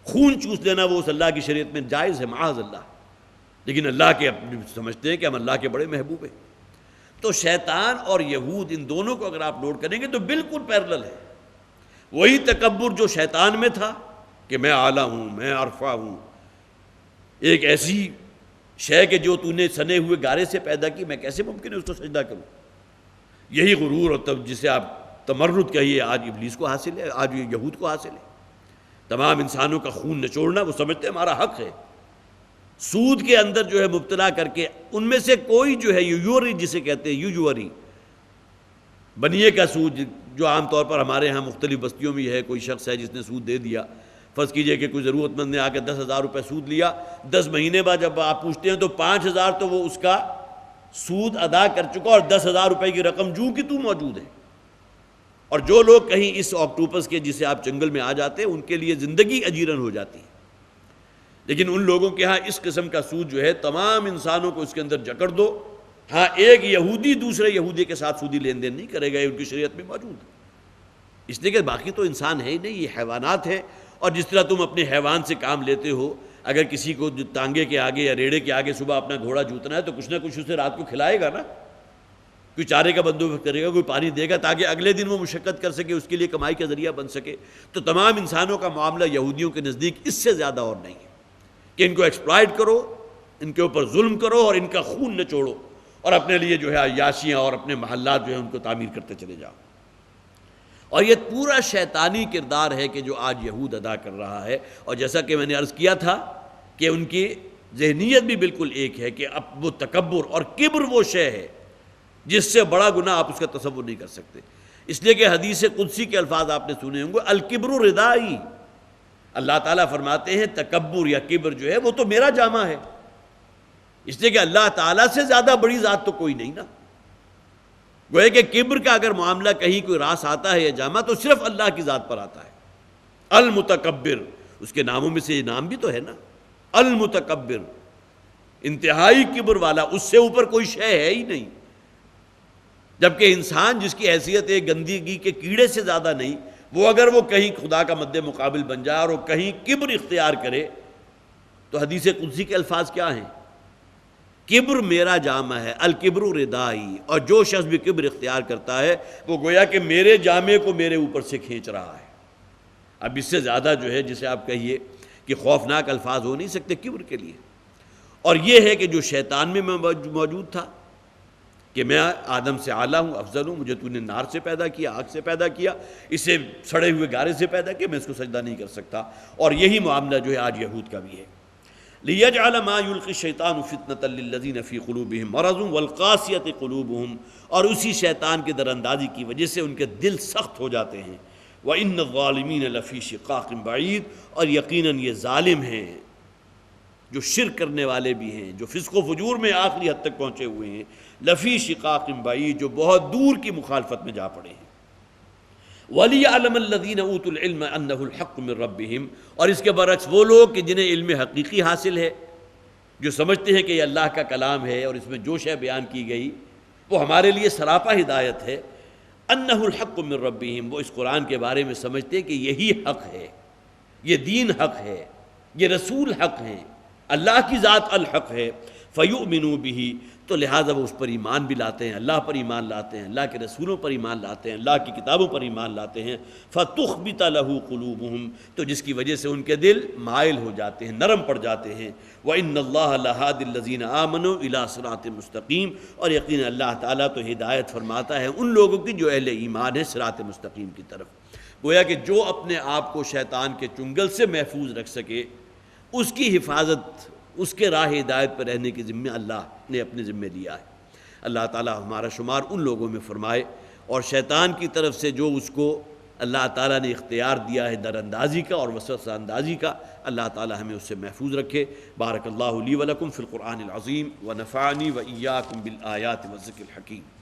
خون چوس لینا، وہ اس اللہ کی شریعت میں جائز ہے، معاذ اللہ. لیکن اللہ کے سمجھتے ہیں کہ ہم اللہ کے بڑے محبوب ہیں. تو شیطان اور یہود ان دونوں کو اگر آپ نوٹ کریں گے تو بالکل پیرلل ہے. وہی تکبر جو شیطان میں تھا کہ میں اعلیٰ ہوں، میں عرفہ ہوں، ایک ایسی شے کہ جو تو نے سنے ہوئے گارے سے پیدا کی، میں کیسے ممکن ہے اس کو سجدہ کروں. یہی غرور اور تب جسے آپ تمرد کہیے آج ابلیس کو حاصل ہے، آج یہ یہود کو حاصل ہے. تمام انسانوں کا خون نچوڑنا، وہ سمجھتے ہیں ہمارا حق ہے. سود کے اندر جو ہے مبتلا کر کے ان میں سے کوئی جو ہے یوجوری جسے کہتے ہیں، یوجوری بنیے کا سود، جو عام طور پر ہمارے ہاں مختلف بستیوں میں ہے، کوئی شخص ہے جس نے سود دے دیا. فرض کیجئے کہ کوئی ضرورت مند نے آ کے 10,000 روپے سود لیا، 10 مہینے بعد جب آپ پوچھتے ہیں تو 5,000 تو وہ اس کا سود ادا کر چکا اور 10,000 روپے کی رقم جو کہ تو موجود ہے. اور جو لوگ کہیں اس آکٹوپس کے جسے آپ چنگل میں آ جاتے ہیں ان کے لیے زندگی اجیرن ہو جاتی ہے. لیکن ان لوگوں کے ہاں اس قسم کا سود جو ہے تمام انسانوں کو اس کے اندر جکڑ دو. ہاں ایک یہودی دوسرے یہودی کے ساتھ سودی لین دین نہیں کرے گا، یہ ان کی شریعت میں موجود ہے. اس لیے کہ باقی تو انسان ہے ہی نہیں، یہ حیوانات ہیں. اور جس طرح تم اپنے حیوان سے کام لیتے ہو، اگر کسی کو تانگے کے آگے یا ریڑے کے آگے صبح اپنا گھوڑا جوتنا ہے تو کچھ نہ کچھ اسے رات کو کھلائے گا نا، کوئی چارے کا بندوبست کرے گا، کوئی پانی دے گا تاکہ اگلے دن وہ مشقت کر سکے، اس کے لیے کمائی کا ذریعہ بن سکے. تو تمام انسانوں کا معاملہ یہودیوں کے نزدیک اس سے زیادہ اور نہیں ہے کہ ان کو ایکسپلائٹ کرو، ان کے اوپر ظلم کرو اور ان کا خون نچوڑو اور اپنے لیے جو ہے عیاشیاں اور اپنے محلات جو ہیں ان کو تعمیر کرتے چلے جاؤ. اور یہ پورا شیطانی کردار ہے کہ جو آج یہود ادا کر رہا ہے. اور جیسا کہ میں نے عرض کیا تھا کہ ان کی ذہنیت بھی بالکل ایک ہے کہ اب وہ تکبر اور کبر وہ شے ہے جس سے بڑا گناہ آپ اس کا تصور نہیں کر سکتے. اس لیے کہ حدیث قدسی کے الفاظ آپ نے سنے ہوں گے، الکبر ردائی. اللہ تعالیٰ فرماتے ہیں تکبر یا کبر جو ہے وہ تو میرا جامہ ہے. اس لیے کہ اللہ تعالیٰ سے زیادہ بڑی ذات تو کوئی نہیں نا. گویا کہ کبر کا اگر معاملہ کہیں کوئی راس آتا ہے یا جامہ تو صرف اللہ کی ذات پر آتا ہے. المتکبر، اس کے ناموں میں سے یہ نام بھی تو ہے نا، المتکبر، انتہائی کبر والا، اس سے اوپر کوئی شے ہے ہی نہیں. جبکہ انسان جس کی حیثیت ایک گندگی کے کیڑے سے زیادہ نہیں، وہ اگر وہ کہیں خدا کا مد مقابل بن جائے اور وہ کہیں کبر اختیار کرے تو حدیث قدسی کے الفاظ کیا ہیں؟ کبر میرا جامہ ہے، الکبر ردائی. اور جو شخص بھی کبر اختیار کرتا ہے وہ گویا کہ میرے جامے کو میرے اوپر سے کھینچ رہا ہے. اب اس سے زیادہ جو ہے جسے آپ کہیے کہ خوفناک الفاظ ہو نہیں سکتے کبر کے لیے. اور یہ ہے کہ جو شیطان میں موجود تھا کہ میں آدم سے اعلیٰ ہوں، افضل ہوں، مجھے تو نے نار سے پیدا کیا، آگ سے پیدا کیا، اسے سڑے ہوئے گارے سے پیدا کیا، میں اس کو سجدہ نہیں کر سکتا۔ اور یہی معاملہ جو ہے آج یہود کا بھی ہے۔ لِيَجْعَلَ مَا يُلْقِي الشَّيْطَانُ فِتْنَةً لِّلَّذِينَ فِي قُلُوبِهِمْ مَرَضٌ وَالْقَاسِيَةِ قُلُوبُهُمْ، اور اسی شیطان کے در اندازی کی وجہ سے ان کے دل سخت ہو جاتے ہیں۔ وَإِنَّ الظَّالِمِينَ لَفِي شِقَاقٍ بَعِيدٍ، اور یقیناً یہ ظالم ہیں، جو شرک کرنے والے بھی ہیں، جو فسق و فجور میں آخری حد تک پہنچے ہوئے ہیں، لفی شقاق بعید، جو بہت دور کی مخالفت میں جا پڑے ہیں۔ وَلِيَعْلَمَ الَّذِينَ أُوتُوا الْعِلْمَ أَنَّهُ الْحَقُّ مِنْ رَبِّهِمْ، اور اس کے برعکس وہ لوگ کہ جنہیں علم حقیقی حاصل ہے، جو سمجھتے ہیں کہ یہ اللہ کا کلام ہے اور اس میں جو شے بیان کی گئی وہ ہمارے لیے سراپا ہدایت ہے، أَنَّهُ الْحَقُّ مِنْ رَبِّهِمْ، وہ اس قرآن کے بارے میں سمجھتے ہیں کہ یہی حق ہے، یہ دین حق ہے، یہ رسول حق ہیں، اللہ کی ذات الحق ہے۔ فَيُؤْمِنُوا بِهِ، تو لہٰذا وہ اس پر ایمان بھی لاتے ہیں، اللہ پر ایمان لاتے ہیں، اللہ کے رسولوں پر ایمان لاتے ہیں، اللہ کی کتابوں پر ایمان لاتے ہیں۔ فَتُخْبِتَ لَهُ قُلُوبُهُمْ، تو جس کی وجہ سے ان کے دل مائل ہو جاتے ہیں، نرم پڑ جاتے ہیں۔ وَإِنَّ اللَّهَ لَهَادِ الَّذِينَ آمَنُوا إِلَىٰ صِرَاطٍ مُسْتَقِيمٍ، اور یقیناً اللہ تعالیٰ تو ہدایت فرماتا ہے ان لوگوں کی جو اہل ایمان ہے صراط مستقیم کی طرف۔ گویا کہ جو اپنے آپ کو شیطان کے چنگل سے محفوظ رکھ سکے، اس کی حفاظت، اس کے راہ ہدایت پر رہنے کی ذمہ اللہ نے اپنے ذمہ لیا ہے۔ اللہ تعالیٰ ہمارا شمار ان لوگوں میں فرمائے، اور شیطان کی طرف سے جو اس کو اللہ تعالیٰ نے اختیار دیا ہے در اندازی کا اور وسوسہ اندازی کا، اللہ تعالیٰ ہمیں اس سے محفوظ رکھے۔ بارک اللہ لی ولکم فی القرآن العظیم ونفعنی وإیاکم بالآیات والذکر الحکیم۔